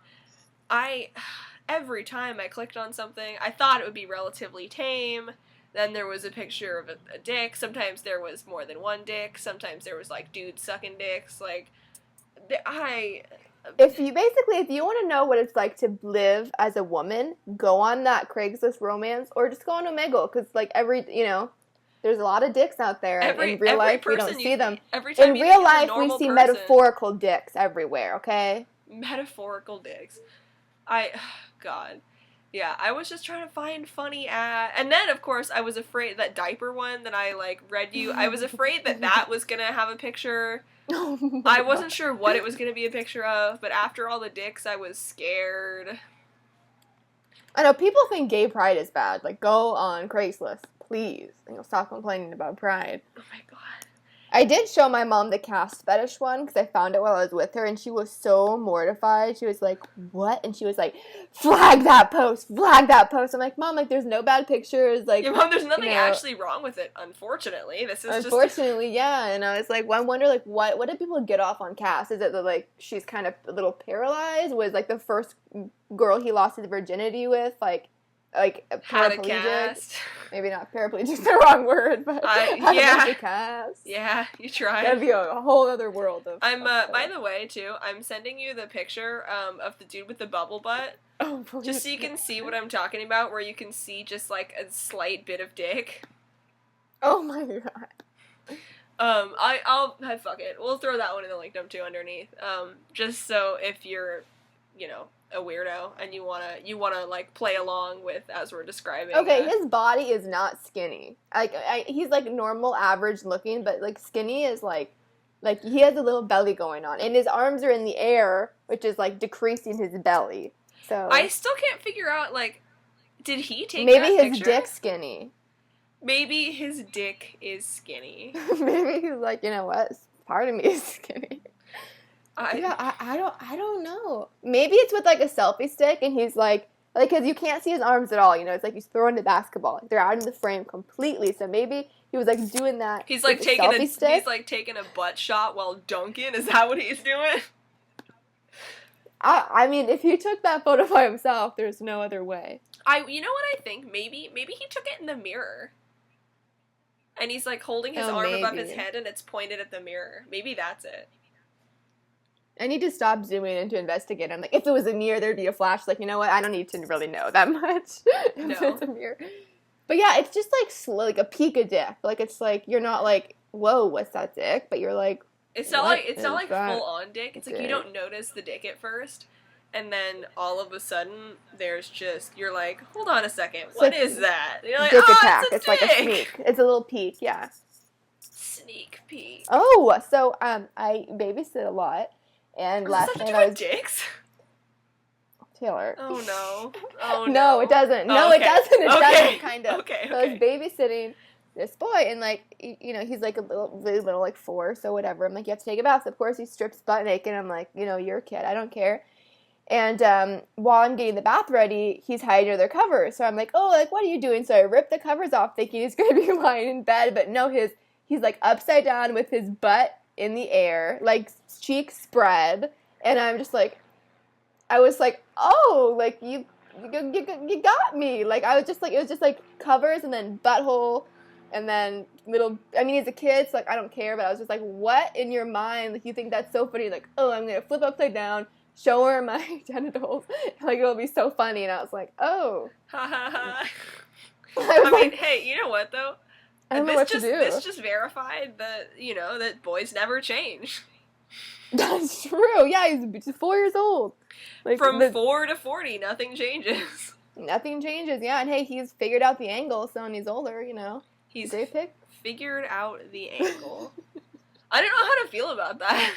Speaker 1: every time I clicked on something, I thought it would be relatively tame. Then there was a picture of a dick. Sometimes there was more than one dick. Sometimes there was, like, dudes sucking dicks. Like,
Speaker 2: if you want to know what it's like to live as a woman, go on that Craigslist romance or just go on Omegle, because, like, there's a lot of dicks out there. In real life, we don't see them. In real life, we see metaphorical dicks everywhere, okay?
Speaker 1: Metaphorical dicks. God. Yeah, I was just trying to find funny and then, of course, I was afraid that diaper one that I, like, read you, I was afraid that was gonna have a picture. I wasn't sure what it was gonna be a picture of, but after all the dicks, I was scared.
Speaker 2: I know, people think gay pride is bad. Like, go on Craigslist, please, and you'll stop complaining about pride.
Speaker 1: Oh my god.
Speaker 2: I did show my mom the cast fetish one, because I found it while I was with her, and she was so mortified. She was like, what? And she was like, flag that post! Flag that post! I'm like, Mom, like, there's no bad pictures. Like,
Speaker 1: yeah, Mom, there's nothing actually wrong with it, unfortunately.
Speaker 2: Unfortunately, yeah. And I was like, well, I wonder, like, what did people get off on cast? Is it that, like, she's kind of a little paralyzed? Was, like, the first girl he lost his virginity with, like paraplegic? Maybe not paraplegic is the wrong word, but
Speaker 1: yeah.
Speaker 2: Cast.
Speaker 1: Yeah, you tried.
Speaker 2: That'd be a whole other world of
Speaker 1: by the way, too, I'm sending you the picture of the dude with the bubble butt.
Speaker 2: Oh,
Speaker 1: just so you can see what I'm talking about, where you can see just, like, a slight bit of dick.
Speaker 2: Oh my god.
Speaker 1: I'll fuck it. We'll throw that one in the link dump, too, underneath. Just so if you're, you know, a weirdo and you wanna like play along with as we're describing.
Speaker 2: Okay, his body is not skinny. Like he's like normal, average looking, but like skinny is like he has a little belly going on, and his arms are in the air, which is like decreasing his belly. So
Speaker 1: I still can't figure out, like, did he take
Speaker 2: maybe
Speaker 1: that
Speaker 2: his
Speaker 1: picture?
Speaker 2: dick's skinny.
Speaker 1: Maybe his dick is skinny.
Speaker 2: Maybe he's like, you know what? Part of me is skinny. I don't know. Maybe it's with, like, a selfie stick, and he's, like, because you can't see his arms at all, you know? It's like he's throwing the basketball. Like, they're out in the frame completely, so maybe he was, like, doing that.
Speaker 1: He's, like, taking a butt shot while dunking? Is that what he's doing?
Speaker 2: I mean, if he took that photo by himself, there's no other way.
Speaker 1: You know what I think? Maybe he took it in the mirror. And he's, like, holding his arm above his head, and it's pointed at the mirror. Maybe that's it.
Speaker 2: I need to stop zooming in to investigate. I'm like, if it was a mirror, there'd be a flash. Like, you know what? I don't need to really know that much. If it's a mirror. But yeah, it's just like a peek of dick. Like, it's like, you're not like, whoa, what's that dick? But you're like,
Speaker 1: it's not like full on dick. It's like you don't notice the dick at first, and then all of a sudden there's just, you're like, hold on a second, what is that? And you're like,
Speaker 2: dick attack.
Speaker 1: It's
Speaker 2: like a sneak. It's a little peek, yeah.
Speaker 1: Sneak peek.
Speaker 2: Oh, so I babysit a lot. And last night I was
Speaker 1: dicks.
Speaker 2: Taylor.
Speaker 1: Oh no. Oh no.
Speaker 2: No, it doesn't. No, it doesn't. It doesn't. Kind of.
Speaker 1: Okay.
Speaker 2: So I was babysitting this boy, and like, you know, he's like really little, like 4, so whatever. I'm like, you have to take a bath. So of course, he strips butt naked. I'm like, you know, you're a kid. I don't care. And while I'm getting the bath ready, he's hiding under their covers. So I'm like, oh, like, what are you doing? So I rip the covers off, thinking he's gonna be lying in bed, but no, he's like upside down with his butt in the air, like cheeks spread, and I'm just like, I was like, oh, like you got me. Like I was just like, it was just like covers and then butthole and then little. I mean, he's a kid, so like I don't care. But I was just like, what in your mind? Like you think that's so funny? Like, oh, I'm gonna flip upside down, show her my genitals. Like it'll be so funny. And I was like, oh.
Speaker 1: Ha ha ha. I mean, hey, you know what though?
Speaker 2: I don't know what to do.
Speaker 1: This just verified that, you know, that boys never change.
Speaker 2: That's true. Yeah, he's 4 years old. Like,
Speaker 1: from 4 to 40, nothing changes.
Speaker 2: Nothing changes, yeah. And hey, he's figured out the angle, so when he's older, you know.
Speaker 1: He's
Speaker 2: great pick.
Speaker 1: Figured out the angle. I don't know how to feel about that.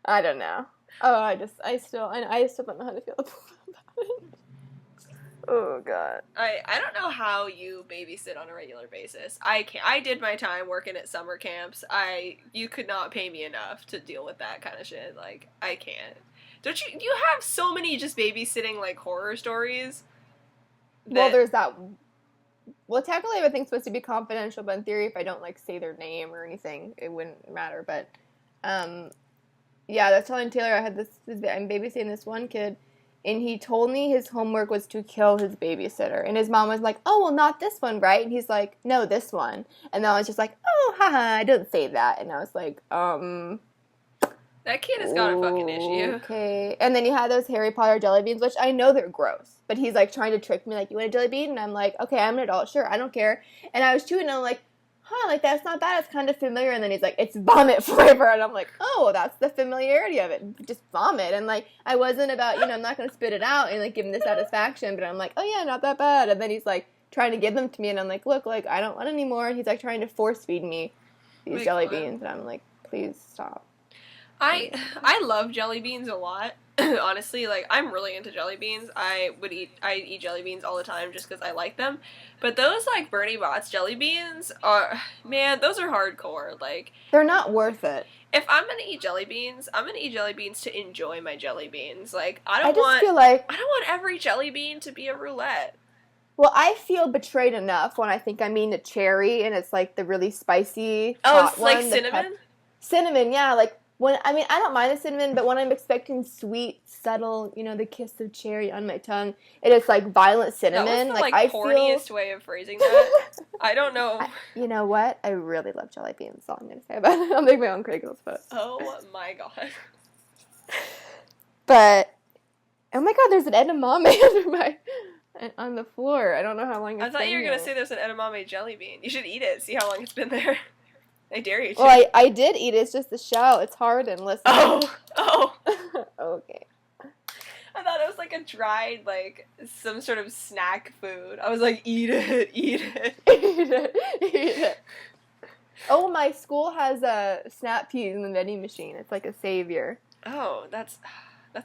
Speaker 2: I don't know. Oh, I still don't know how to feel about it. Oh god.
Speaker 1: I don't know how you babysit on a regular basis. I can't. I did my time working at summer camps. You could not pay me enough to deal with that kind of shit. Like, I can't. Don't you have so many just babysitting, like, horror stories?
Speaker 2: Well, there's that. Well, technically everything's supposed to be confidential, but in theory, if I don't, like, say their name or anything, it wouldn't matter. But, yeah, that's telling Taylor I'm babysitting this one kid. and he told me his homework was to kill his babysitter. And his mom was like, oh, well, not this one, right? And he's like, no, this one. And then I was just like, oh, haha, I didn't say that. And I was like,
Speaker 1: That kid has got a fucking issue.
Speaker 2: Okay. And then he had those Harry Potter jelly beans, which I know they're gross. But he's, like, trying to trick me, like, you want a jelly bean? And I'm like, okay, I'm an adult. Sure, I don't care. And I was chewing, and I'm like, like, that's not bad. It's kind of familiar. And then he's like, it's vomit flavor. And I'm like, oh, that's the familiarity of it. Just vomit. And, like, I wasn't about, I'm not going to spit it out and, like, give him the satisfaction. But I'm like, oh, yeah, not that bad. And then he's, like, trying to give them to me. And I'm like, look, like, I don't want any more. And he's, like, trying to force feed me these jelly beans. And I'm like, please stop.
Speaker 1: I love jelly beans a lot. Honestly, like, I'm really into jelly beans. I eat jelly beans all the time just because I like them. But those, like, Bernie Bott's jelly beans are, man, those are hardcore. Like,
Speaker 2: they're not worth it.
Speaker 1: If I'm gonna eat jelly beans, I'm gonna eat jelly beans to enjoy my jelly beans. Like, I don't want every jelly bean to be a roulette.
Speaker 2: Well, I feel betrayed enough when I think I'm eating a cherry and it's, like, the really spicy
Speaker 1: hot it's like cinnamon?
Speaker 2: Cinnamon, yeah, like, I don't mind the cinnamon, but when I'm expecting sweet, subtle, the kiss of cherry on my tongue, it is, like, violent cinnamon.
Speaker 1: That was the, corniest way of phrasing that. I don't know.
Speaker 2: You know what? I really love jelly beans. That's all I'm going to say about it. I'll make my own Craigslist post.
Speaker 1: Oh, my God.
Speaker 2: But, oh, my God, there's an edamame on the floor. I don't know how long it's been.
Speaker 1: I thought you were going to say there's an edamame jelly bean. You should eat it. See how long it's been there. I dare you to.
Speaker 2: Well, I did eat it. It's just the shell. It's hard and listen.
Speaker 1: Oh.
Speaker 2: Okay.
Speaker 1: I thought it was like a dried, like, some sort of snack food. I was like, eat it.
Speaker 2: Eat it. Oh, my school has snap peas in the vending machine. It's like a savior.
Speaker 1: Oh, that's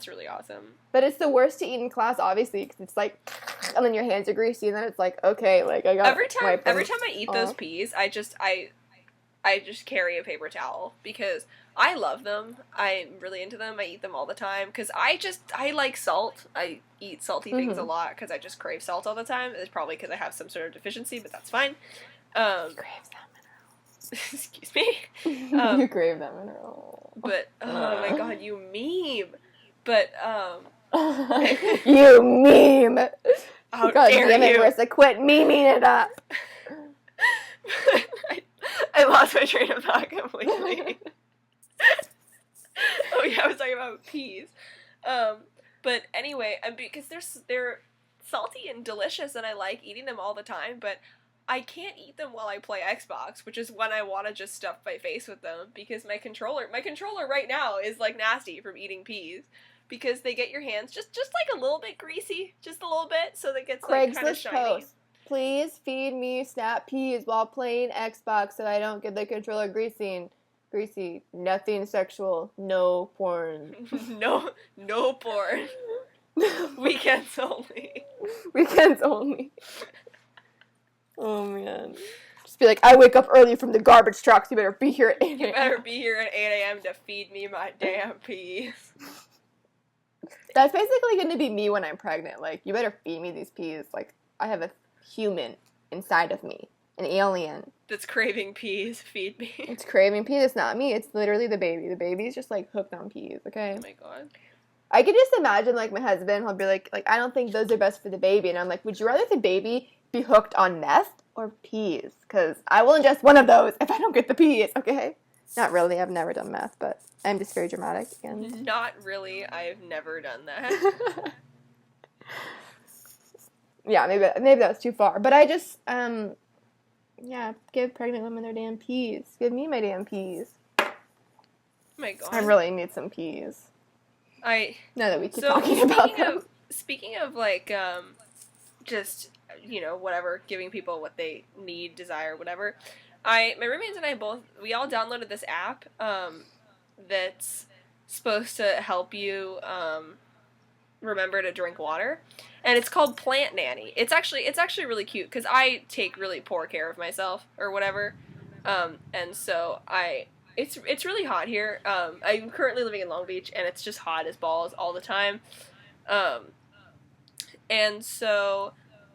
Speaker 1: really awesome.
Speaker 2: But it's the worst to eat in class, obviously, because it's like, and then your hands are greasy, and then it's like, okay, like, I got
Speaker 1: every time I eat those peas, I just carry a paper towel because I love them. I'm really into them. I eat them all the time because I like salt. I eat salty things a lot because I just crave salt all the time. It's probably because I have some sort of deficiency, but that's fine.
Speaker 2: You crave that mineral.
Speaker 1: Excuse me.
Speaker 2: You crave that mineral.
Speaker 1: But, oh my God, you meme. But,
Speaker 2: you meme.
Speaker 1: How
Speaker 2: God
Speaker 1: dare
Speaker 2: damn it,
Speaker 1: you.
Speaker 2: Marissa, quit memeing it up.
Speaker 1: I lost my train of thought completely. Oh yeah, I was talking about peas. But anyway, because they're salty and delicious, and I like eating them all the time. But I can't eat them while I play Xbox, which is when I want to just stuff my face with them because my controller right now is like nasty from eating peas. Because they get your hands just like a little bit greasy, just a little bit, so that it gets like kind of shiny.
Speaker 2: Post. Please feed me snap peas while playing Xbox so I don't get the controller greasy. Nothing sexual. No porn.
Speaker 1: No porn. Weekends only.
Speaker 2: Weekends only. Oh, man. Just be like, I wake up early from the garbage truck, so you better be here at 8 a.m.
Speaker 1: You better be here at 8 a.m. to feed me my damn peas.
Speaker 2: That's basically going to be me when I'm pregnant. Like, you better feed me these peas. Like, I have a human inside of me. An alien.
Speaker 1: That's craving peas. Feed me.
Speaker 2: It's craving peas. It's not me. It's literally the baby. The baby's just, like, hooked on peas, okay?
Speaker 1: Oh, my God.
Speaker 2: I could just imagine, like, my husband, he'll be like, I don't think those are best for the baby. And I'm like, would you rather the baby be hooked on meth or peas? Because I will ingest one of those if I don't get the peas, okay? Not really. I've never done meth, but I'm just very dramatic again.
Speaker 1: Not really. I've never done that.
Speaker 2: Yeah, maybe that was too far. But I just, give pregnant women their damn peas. Give me my damn peas.
Speaker 1: Oh my God.
Speaker 2: I really need some peas. Now that we keep talking about them.
Speaker 1: Speaking of, like, just, whatever, giving people what they need, desire, whatever, my roommates and I we all downloaded this app, that's supposed to help you, remember to drink water, and it's called Plant Nanny. It's actually really cute, because I take really poor care of myself, or whatever, and so it's really hot here. I'm currently living in Long Beach, and it's just hot as balls all the time, and so,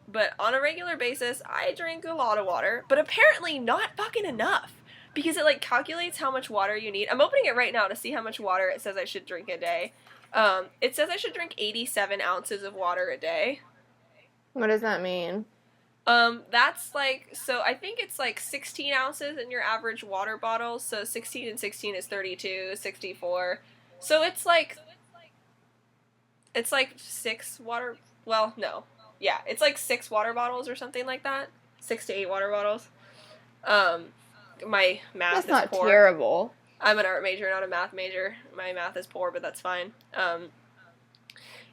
Speaker 1: but on a regular basis, I drink a lot of water, but apparently not fucking enough. because it, like, calculates how much water you need. I'm opening it right now to see how much water it says I should drink a day. It says I should drink 87 ounces of water a day.
Speaker 2: What does that mean?
Speaker 1: That's, like, so I think it's, like, 16 ounces in your average water bottle, so 16 and 16 is 32, 64. So it's, like 6 water, well, no. Yeah, it's, like, 6 water bottles or something like that. 6 to 8 water bottles. My math is poor.
Speaker 2: That's not terrible.
Speaker 1: I'm an art major, not a math major. My math is poor, but that's fine.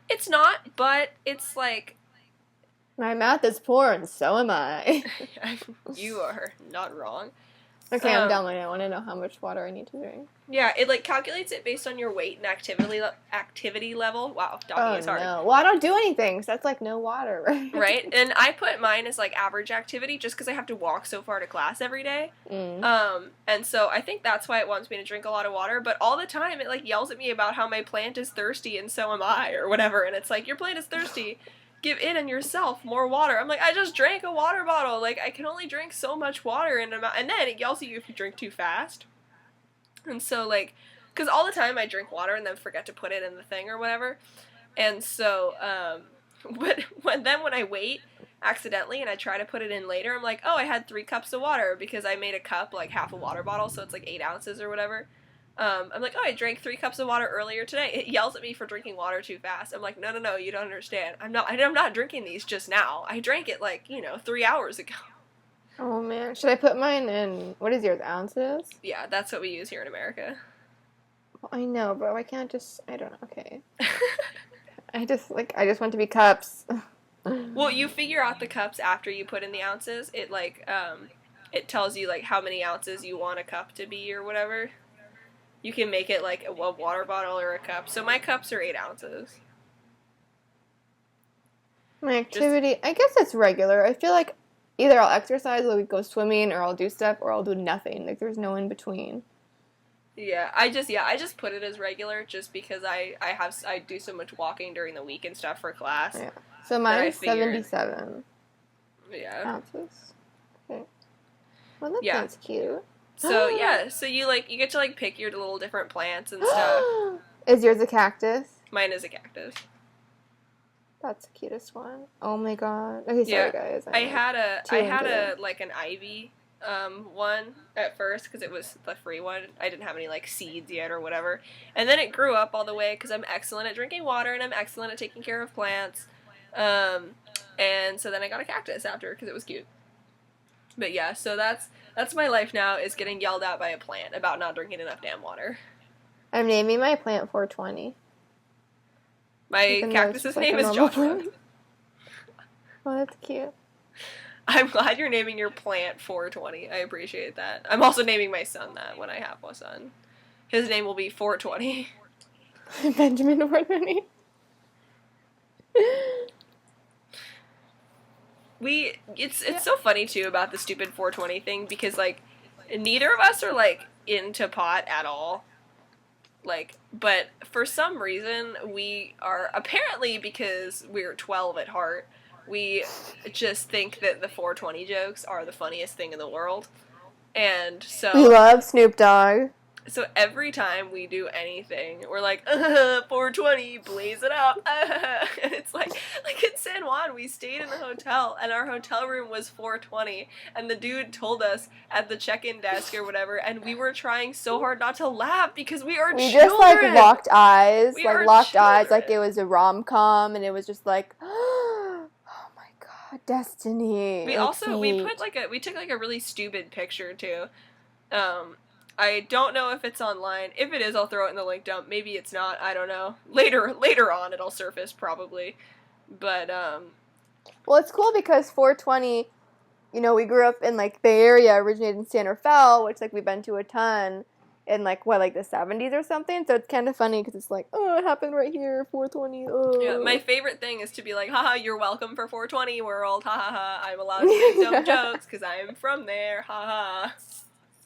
Speaker 1: It's not, but it's like...
Speaker 2: My math is poor, and so am I.
Speaker 1: You are not wrong.
Speaker 2: Okay, I'm done with it. I want to know how much water I need to drink.
Speaker 1: Yeah, it, like, calculates it based on your weight and activity level. Wow, talking is hard.
Speaker 2: No. Well, I don't do anything, so that's, like, no water, right?
Speaker 1: Right? And I put mine as, like, average activity just because I have to walk so far to class every day. And so I think that's why it wants me to drink a lot of water, but all the time it, like, yells at me about how my plant is thirsty and so am I, or whatever, and it's like, your plant is thirsty. Give in on yourself more water. I'm like, I just drank a water bottle. Like, I can only drink so much water and then it yells at you if you drink too fast. And so, like, because all the time I drink water and then forget to put it in the thing or whatever. And so, but when I wait accidentally and I try to put it in later, I'm like, oh, I had 3 cups of water because I made a cup, like, half a water bottle, so it's like 8 ounces or whatever. I'm like, oh, I drank 3 cups of water earlier today. It yells at me for drinking water too fast. I'm like, no, you don't understand. I'm not drinking these just now. I drank it, like, 3 hours ago.
Speaker 2: Oh, man. Should I put mine in, what is yours, ounces?
Speaker 1: Yeah, that's what we use here in America.
Speaker 2: Well, I know, but I can't just, I don't know, okay. I just want to be cups.
Speaker 1: Well, you figure out the cups after you put in the ounces. It, like, it tells you, like, how many ounces you want a cup to be or whatever. You can make it like a water bottle or a cup. So my cups are 8 ounces.
Speaker 2: My activity, I guess it's regular. I feel like either I'll exercise, or we go swimming, or I'll do stuff, or I'll do nothing. Like, there's no in between.
Speaker 1: Yeah, I just put it as regular just because I do so much walking during the week and stuff for class.
Speaker 2: Yeah. So mine's 77.
Speaker 1: Yeah.
Speaker 2: Ounces. Okay. Well, that sounds cute.
Speaker 1: So, yeah, so you get to, like, pick your little different plants and stuff.
Speaker 2: Is yours a cactus?
Speaker 1: Mine is a cactus.
Speaker 2: That's the cutest one. Oh my god. Okay, sorry guys.
Speaker 1: I had a like, an ivy, one at first, because it was the free one. I didn't have any, like, seeds yet or whatever. And then it grew up all the way, because I'm excellent at drinking water, and I'm excellent at taking care of plants. And so then I got a cactus after, because it was cute. But yeah, so that's my life now, is getting yelled at by a plant about not drinking enough damn water.
Speaker 2: I'm naming my plant 420.
Speaker 1: My cactus's name is Joshua.
Speaker 2: Oh, that's cute.
Speaker 1: I'm glad you're naming your plant 420. I appreciate that. I'm also naming my son that when I have a son. His name will be 420.
Speaker 2: Benjamin 420.
Speaker 1: It's so funny too about the stupid 420 thing, because, like, neither of us are, like, into pot at all, like, but for some reason we are, apparently because we're 12 at heart, we just think that the 420 jokes are the funniest thing in the world. And so
Speaker 2: we love Snoop Dogg.
Speaker 1: So every time we do anything, we're like, 420, blaze it up. And it's like in San Juan, we stayed in the hotel, and our hotel room was 420, and the dude told us at the check-in desk or whatever, and we were trying so hard not to laugh because we are children.
Speaker 2: We just, like, locked eyes, like it was a rom-com, and it was just like, oh my god, destiny.
Speaker 1: We took like a really stupid picture too. I don't know if it's online. If it is, I'll throw it in the link dump. Maybe it's not. I don't know. Later on, it'll surface probably. But
Speaker 2: well, it's cool because 420. We grew up in, like, Bay Area, originated in San Rafael, which, like, we've been to a ton in, like, the 70s or something. So it's kind of funny because it's like, oh, it happened right here, 420. Oh.
Speaker 1: Yeah, my favorite thing is to be like, haha, you're welcome for 420 world. Ha ha ha. I'm allowed to make dumb jokes because I'm from there. Ha ha.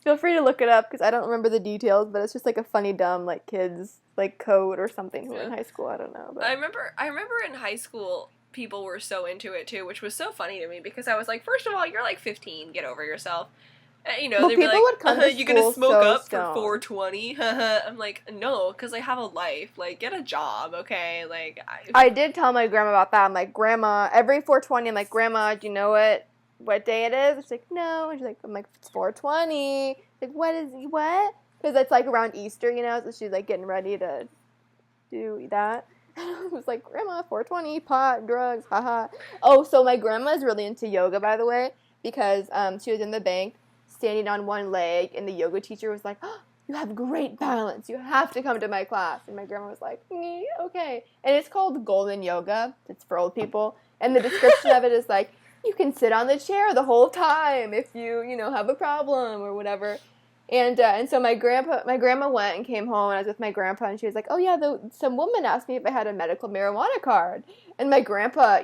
Speaker 2: Feel free to look it up, because I don't remember the details, but it's just, like, a funny, dumb, like, kids, like, code or something who were in high school. I don't know. But.
Speaker 1: I remember in high school, people were so into it, too, which was so funny to me, because I was like, first of all, you're, like, 15, get over yourself. You know,
Speaker 2: But
Speaker 1: they'd be
Speaker 2: people
Speaker 1: like,
Speaker 2: would come to
Speaker 1: you gonna
Speaker 2: school
Speaker 1: smoke
Speaker 2: so
Speaker 1: up for
Speaker 2: stoned.
Speaker 1: 420? I'm like, no, because I have a life. Like, get a job, okay? Like,
Speaker 2: I did tell my grandma about that. I'm like, Grandma, every 420, I'm like, Grandma, do you know what day it is? She's like, no. And she's like, I'm like, it's 420. She's like, what? Because it's like around Easter, you know, so she's like getting ready to do that. I was like, Grandma, 420, pot, drugs, haha. Oh, so my grandma is really into yoga, by the way, because she was in the bank standing on one leg, and the yoga teacher was like, oh, you have great balance. You have to come to my class. And my grandma was like, okay. And it's called Golden Yoga. It's for old people. And the description of it is like, you can sit on the chair the whole time if you have a problem or whatever. And so my grandma went and came home, and I was with my grandpa, and she was like, oh yeah, some woman asked me if I had a medical marijuana card. And my grandpa,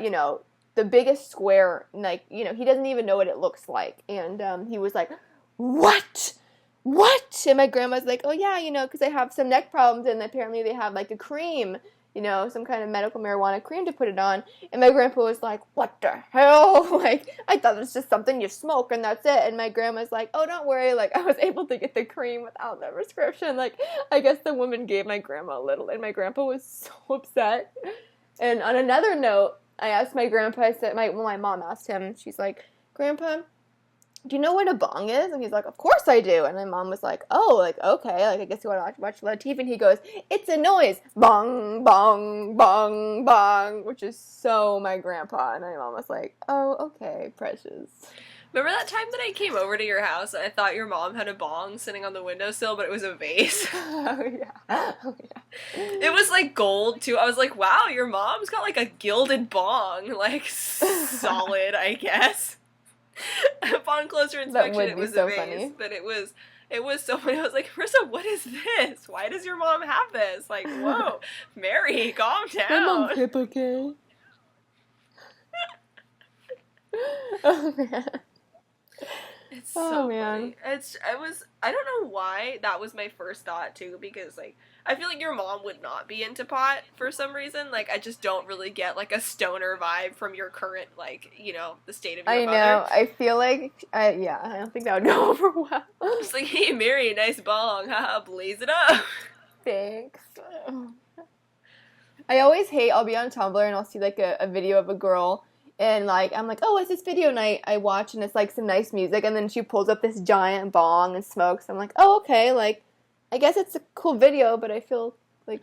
Speaker 2: the biggest square, like, he doesn't even know what it looks like. And he was like, what? And my grandma's like, oh yeah, because I have some neck problems, and apparently they have like a cream, some kind of medical marijuana cream to put it on. And my grandpa was like, what the hell? Like, I thought it was just something you smoke and that's it. And my grandma's like, oh, don't worry. Like, I was able to get the cream without the prescription. Like, I guess the woman gave my grandma a little, and my grandpa was so upset. And on another note, I asked my grandpa, I said, my mom asked him, she's like, Grandpa, do you know what a bong is? And he's like, of course I do. And my mom was like, oh, like, okay, like, I guess you want to watch a lot of TV. And he goes, it's a noise. Bong, bong, bong, bong, which is so my grandpa. And my mom was like, oh, okay, precious.
Speaker 1: Remember that time that I came over to your house and I thought your mom had a bong sitting on the windowsill, but it was a vase?
Speaker 2: Oh, yeah.
Speaker 1: It was, like, gold, too. I was like, wow, your mom's got, like, a gilded bong. Like, solid, I guess. Upon closer inspection, it was so a vase, funny. But it was so funny. I was like, Marissa, what is this? Why does your mom have this? Like, whoa, Mary, calm down.
Speaker 2: My mom's hip, okay? Oh, man.
Speaker 1: It's so funny. I don't know why that was my first thought, too, because, like, I feel like your mom would not be into pot for some reason. Like, I just don't really get, like, a stoner vibe from your current, like, the state of your mother.
Speaker 2: I know. I feel like, I don't think that would go over well.
Speaker 1: Just like, hey, Mary, nice bong. Haha, blaze it up.
Speaker 2: Thanks. I always hate, I'll be on Tumblr and I'll see, like, a video of a girl, and, like, I'm like, oh, it's this video night I watch, and it's, like, some nice music, and then she pulls up this giant bong and smokes. I'm like, oh, okay, like, I guess it's a cool video, but I feel, like,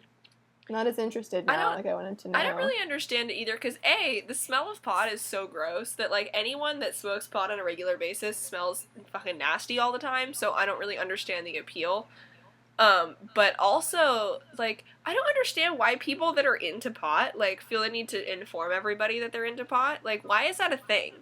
Speaker 2: not as interested now, like I wanted to know.
Speaker 1: I don't really understand it either, because A, the smell of pot is so gross that, like, anyone that smokes pot on a regular basis smells fucking nasty all the time, so I don't really understand the appeal. But also, like, I don't understand why people that are into pot, like, feel the need to inform everybody that they're into pot. Like, why is that a thing?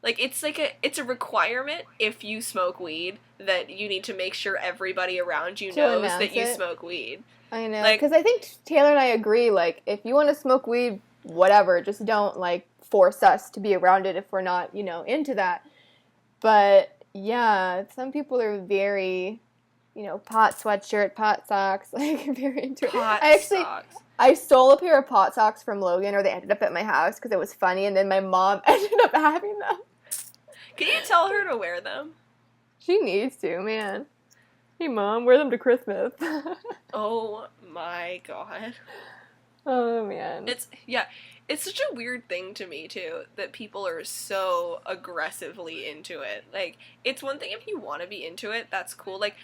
Speaker 1: Like, it's a requirement if you smoke weed that you need to make sure everybody around you knows that you smoke weed.
Speaker 2: I know, because I think Taylor and I agree, like, if you want to smoke weed, whatever, just don't, like, force us to be around it if we're not, into that. But, yeah, some people are very, pot sweatshirt, pot socks, like, very into it. I stole a pair of pot socks from Logan, or they ended up at my house because it was funny, and then my mom ended up having them.
Speaker 1: Can you tell her to wear them?
Speaker 2: She needs to, man. Hey, Mom, wear them to Christmas.
Speaker 1: Oh, my God.
Speaker 2: Oh, man.
Speaker 1: It's such a weird thing to me, too, that people are so aggressively into it. Like, it's one thing if you want to be into it, that's cool. Like,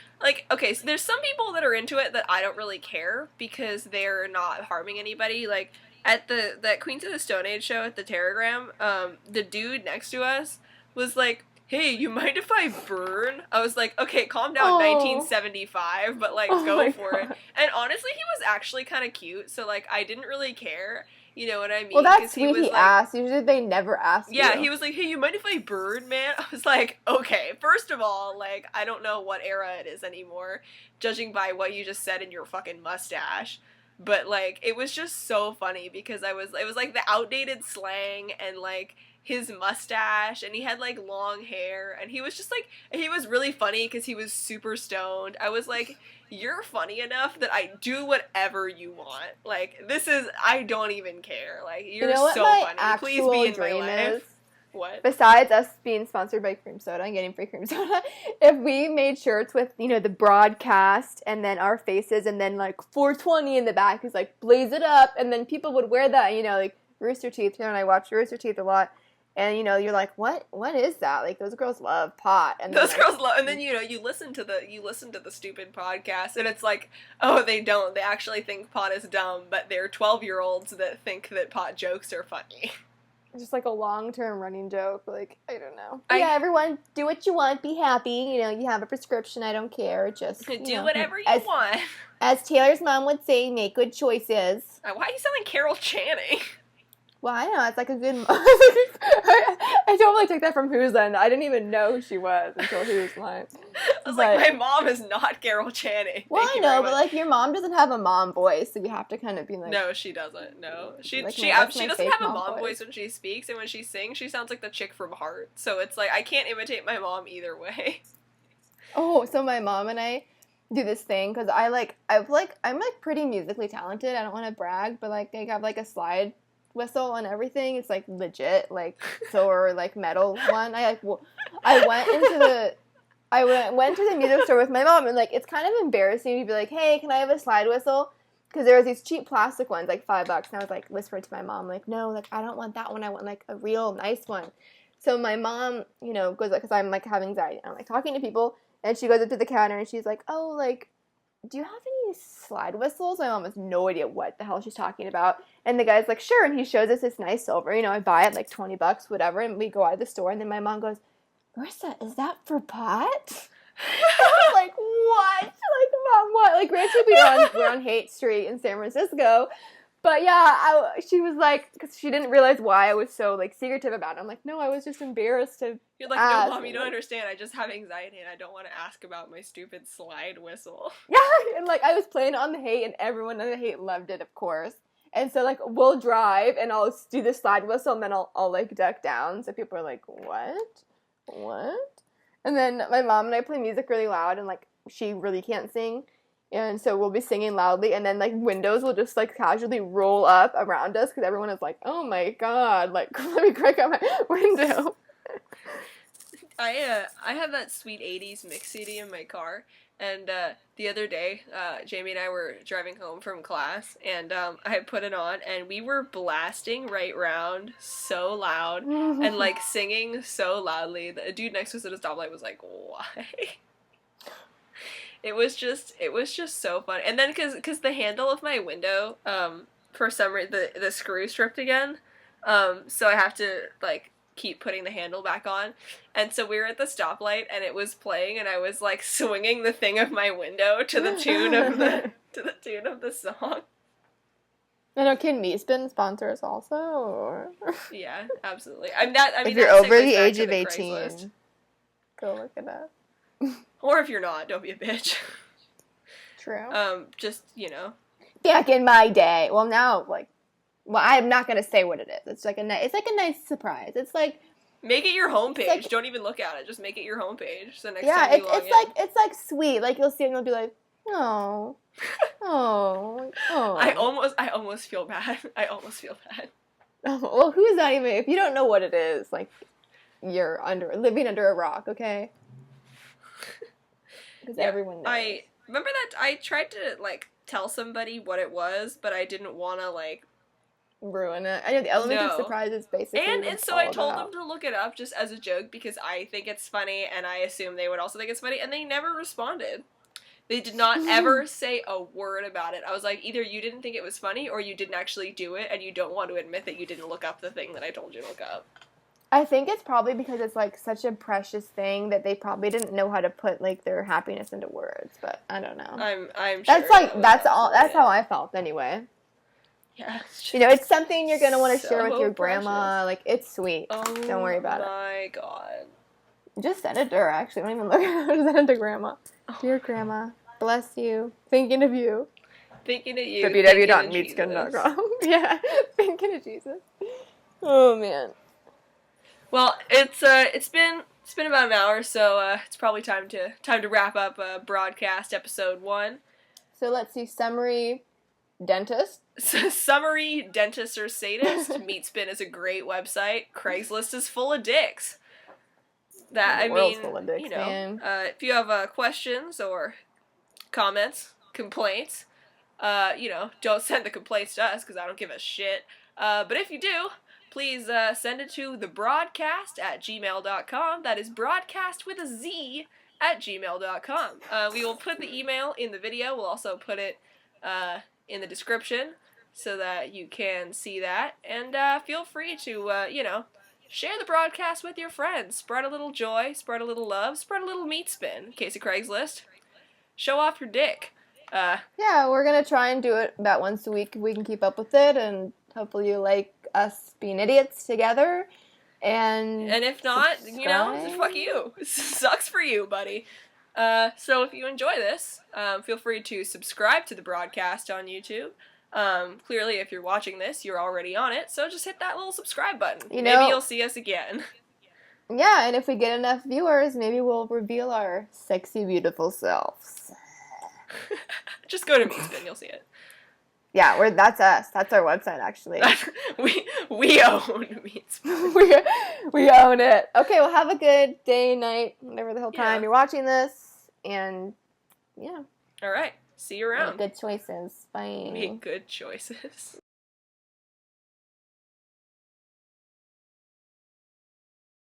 Speaker 1: okay, so there's some people that are into it that I don't really care because they're not harming anybody. Like, at that Queens of the Stone Age show at the Terragram, the dude next to us was like, hey, you mind if I burn? I was like, okay, calm down, 1975, but, like, go for it. And honestly, he was actually kind of cute, so, like, I didn't really care. You know what I mean?
Speaker 2: Well, that's sweet he asked. Usually they never ask you.
Speaker 1: Yeah, he was like, hey, you mind if I burn, man? I was like, okay, first of all, like, I don't know what era it is anymore, judging by what you just said in your fucking mustache. But, like, it was just so funny because it was, like, the outdated slang and, like, his mustache, and he had, like, long hair, and he was just, like, he was really funny because he was super stoned. I was like, you're funny enough that I do whatever you want. Like, I don't even care. Like, you're so funny. Please be in my life. What?
Speaker 2: Besides us being sponsored by cream soda and getting free cream soda, if we made shirts with, the broadcast and then our faces and then, 420 in the back is, blaze it up, and then people would wear that, like, Rooster Teeth, and I watch Rooster Teeth a lot, and, you're like, what is that? Like, those girls love pot. And
Speaker 1: those girls love, and then, you listen to the stupid podcast, and it's like, oh, they don't. They actually think pot is dumb, but they're 12-year-olds that think that pot jokes are funny.
Speaker 2: Just like a long-term running joke, like, I don't know. Yeah, everyone, do what you want, be happy, you have a prescription, I don't care, just,
Speaker 1: do whatever you want.
Speaker 2: As Taylor's mom would say, make good choices.
Speaker 1: Why are you sounding Carol Channing?
Speaker 2: Well, I know, it's like a good mom. I totally took that from Who's End. I didn't even know who she was until Who's Line.
Speaker 1: I was like, my mom is not Carol Channing.
Speaker 2: Well, I know, but, your mom doesn't have a mom voice, so you have to kind of be like...
Speaker 1: No, she doesn't. No. She doesn't have a mom voice when she speaks, and when she sings, she sounds like the chick from Heart. So it's like, I can't imitate my mom either way.
Speaker 2: Oh, so my mom and I do this thing, because I'm pretty musically talented. I don't want to brag, but, I have, a slide whistle and everything. It's legit, silver metal one. I went to the music store with my mom, and it's kind of embarrassing to be like, hey, can I have a slide whistle? Because there was these cheap plastic ones, $5, and I was whispering to my mom, no, I don't want that one. I want a real nice one. So my mom, goes, because I'm have anxiety, I'm talking to people, and she goes up to the counter and she's like, oh, do you have any slide whistles? My mom has no idea what the hell she's talking about. And the guy's like, sure. And he shows us this nice silver. I buy it $20, whatever. And we go out of the store. And then my mom goes, Marissa, is that for pot? I was like, what? Mom, what? Granted, we're on Haight Street in San Francisco. But yeah, she was because she didn't realize why I was so secretive about it. I'm no, I was just embarrassed to.
Speaker 1: You're no, Mom, you don't understand. I just have anxiety and I don't want to ask about my stupid slide whistle.
Speaker 2: Yeah, and I was playing on the Haight, and everyone on the Haight loved it, of course. And so we'll drive and I'll do the slide whistle, and then I'll duck down. So people are like, what? And then my mom and I play music really loud, and she really can't sing. And so we'll be singing loudly, and then, windows will just, casually roll up around us, because everyone is like, oh, my God, let me crack up my window.
Speaker 1: I have that sweet 80s mix CD in my car, and the other day, Jamie and I were driving home from class, and I had put it on, and we were blasting Right Round so loud, and, singing so loudly. The dude next to us at a stoplight was like, why? It was just so fun. And then, cause the handle of my window, for some reason, the screw stripped again, so I have to, keep putting the handle back on. And so we were at the stoplight, and it was playing, and I was, swinging the thing of my window to the tune of the song.
Speaker 2: I know, can Meespin sponsor us also, or?
Speaker 1: Yeah, absolutely.
Speaker 2: If you're over the age of 18, go look it up.
Speaker 1: Or if you're not, don't be a bitch.
Speaker 2: True.
Speaker 1: Just,
Speaker 2: Back in my day. Well, now, I'm not going to say what it is. It's a nice surprise. It's
Speaker 1: make it your homepage. Don't even look at it. Just make it your homepage. So next time you log in.
Speaker 2: It's sweet. You'll see it and you'll be like, oh. Oh.
Speaker 1: I almost feel bad.
Speaker 2: Oh, well, who's not even, if you don't know what it is, you're living under a rock, okay? Because everyone knows.
Speaker 1: I remember that I tried to, tell somebody what it was, but I didn't want to,
Speaker 2: ruin it. I know the element of surprise is basically
Speaker 1: and so I told them to look it up just as a joke, because I think it's funny, and I assume they would also think it's funny, and they never responded. They did not ever say a word about it. I was like, either you didn't think it was funny, or you didn't actually do it, and you don't want to admit that you didn't look up the thing that I told you to look up.
Speaker 2: I think it's probably because it's such a precious thing that they probably didn't know how to put their happiness into words, but I don't know.
Speaker 1: I'm sure
Speaker 2: that's how I felt anyway.
Speaker 1: Yeah.
Speaker 2: It's something you're gonna want to share with your grandma. It's sweet.
Speaker 1: Oh,
Speaker 2: don't worry about it.
Speaker 1: Oh my God.
Speaker 2: Just send it to her, actually. Don't even look at her. Just send it to grandma. Dear grandma, bless you. Thinking of you.
Speaker 1: Thinking of you.
Speaker 2: www.meetskin.com. Yeah. Thinking of Jesus. Oh man.
Speaker 1: Well, it's been about an hour, so it's probably time to wrap up broadcast episode 1.
Speaker 2: So let's see, summary. dentist.
Speaker 1: Summary dentist or sadist. Meatspin is a great website. Craigslist is full of dicks.
Speaker 2: The world's full of dicks,
Speaker 1: you know,
Speaker 2: man.
Speaker 1: if you have questions or comments, complaints, you know, don't send the complaints to us because I don't give a shit. But if you do, please send it to thebroadcazt@gmail.com. That is broadcast with a Z at gmail.com. We will put the email in the video. We'll also put it in the description so that you can see that. And feel free to, you know, share the broadcast with your friends. Spread a little joy, spread a little love, spread a little meat spin, in case of Craigslist. Show off your dick.
Speaker 2: Yeah, we're going to try and do it about once a week if we can keep up with it, and hopefully you like us being idiots together. And
Speaker 1: if not, you know, fuck you. Sucks for you, buddy. So if you enjoy this, feel free to subscribe to the broadcast on YouTube. Clearly, if you're watching this, you're already on it, so just hit that little subscribe button. You know, maybe you'll see us again.
Speaker 2: Yeah, and if we get enough viewers, maybe we'll reveal our sexy, beautiful selves.
Speaker 1: Just go to Meatspin, you'll see it.
Speaker 2: Yeah, that's us. That's our website, actually.
Speaker 1: we own Meatspin.
Speaker 2: we own it. Okay, well, have a good day, night, whatever the whole time you're watching this, and yeah.
Speaker 1: All right, see you around.
Speaker 2: Make good choices. Bye.
Speaker 1: Make good choices.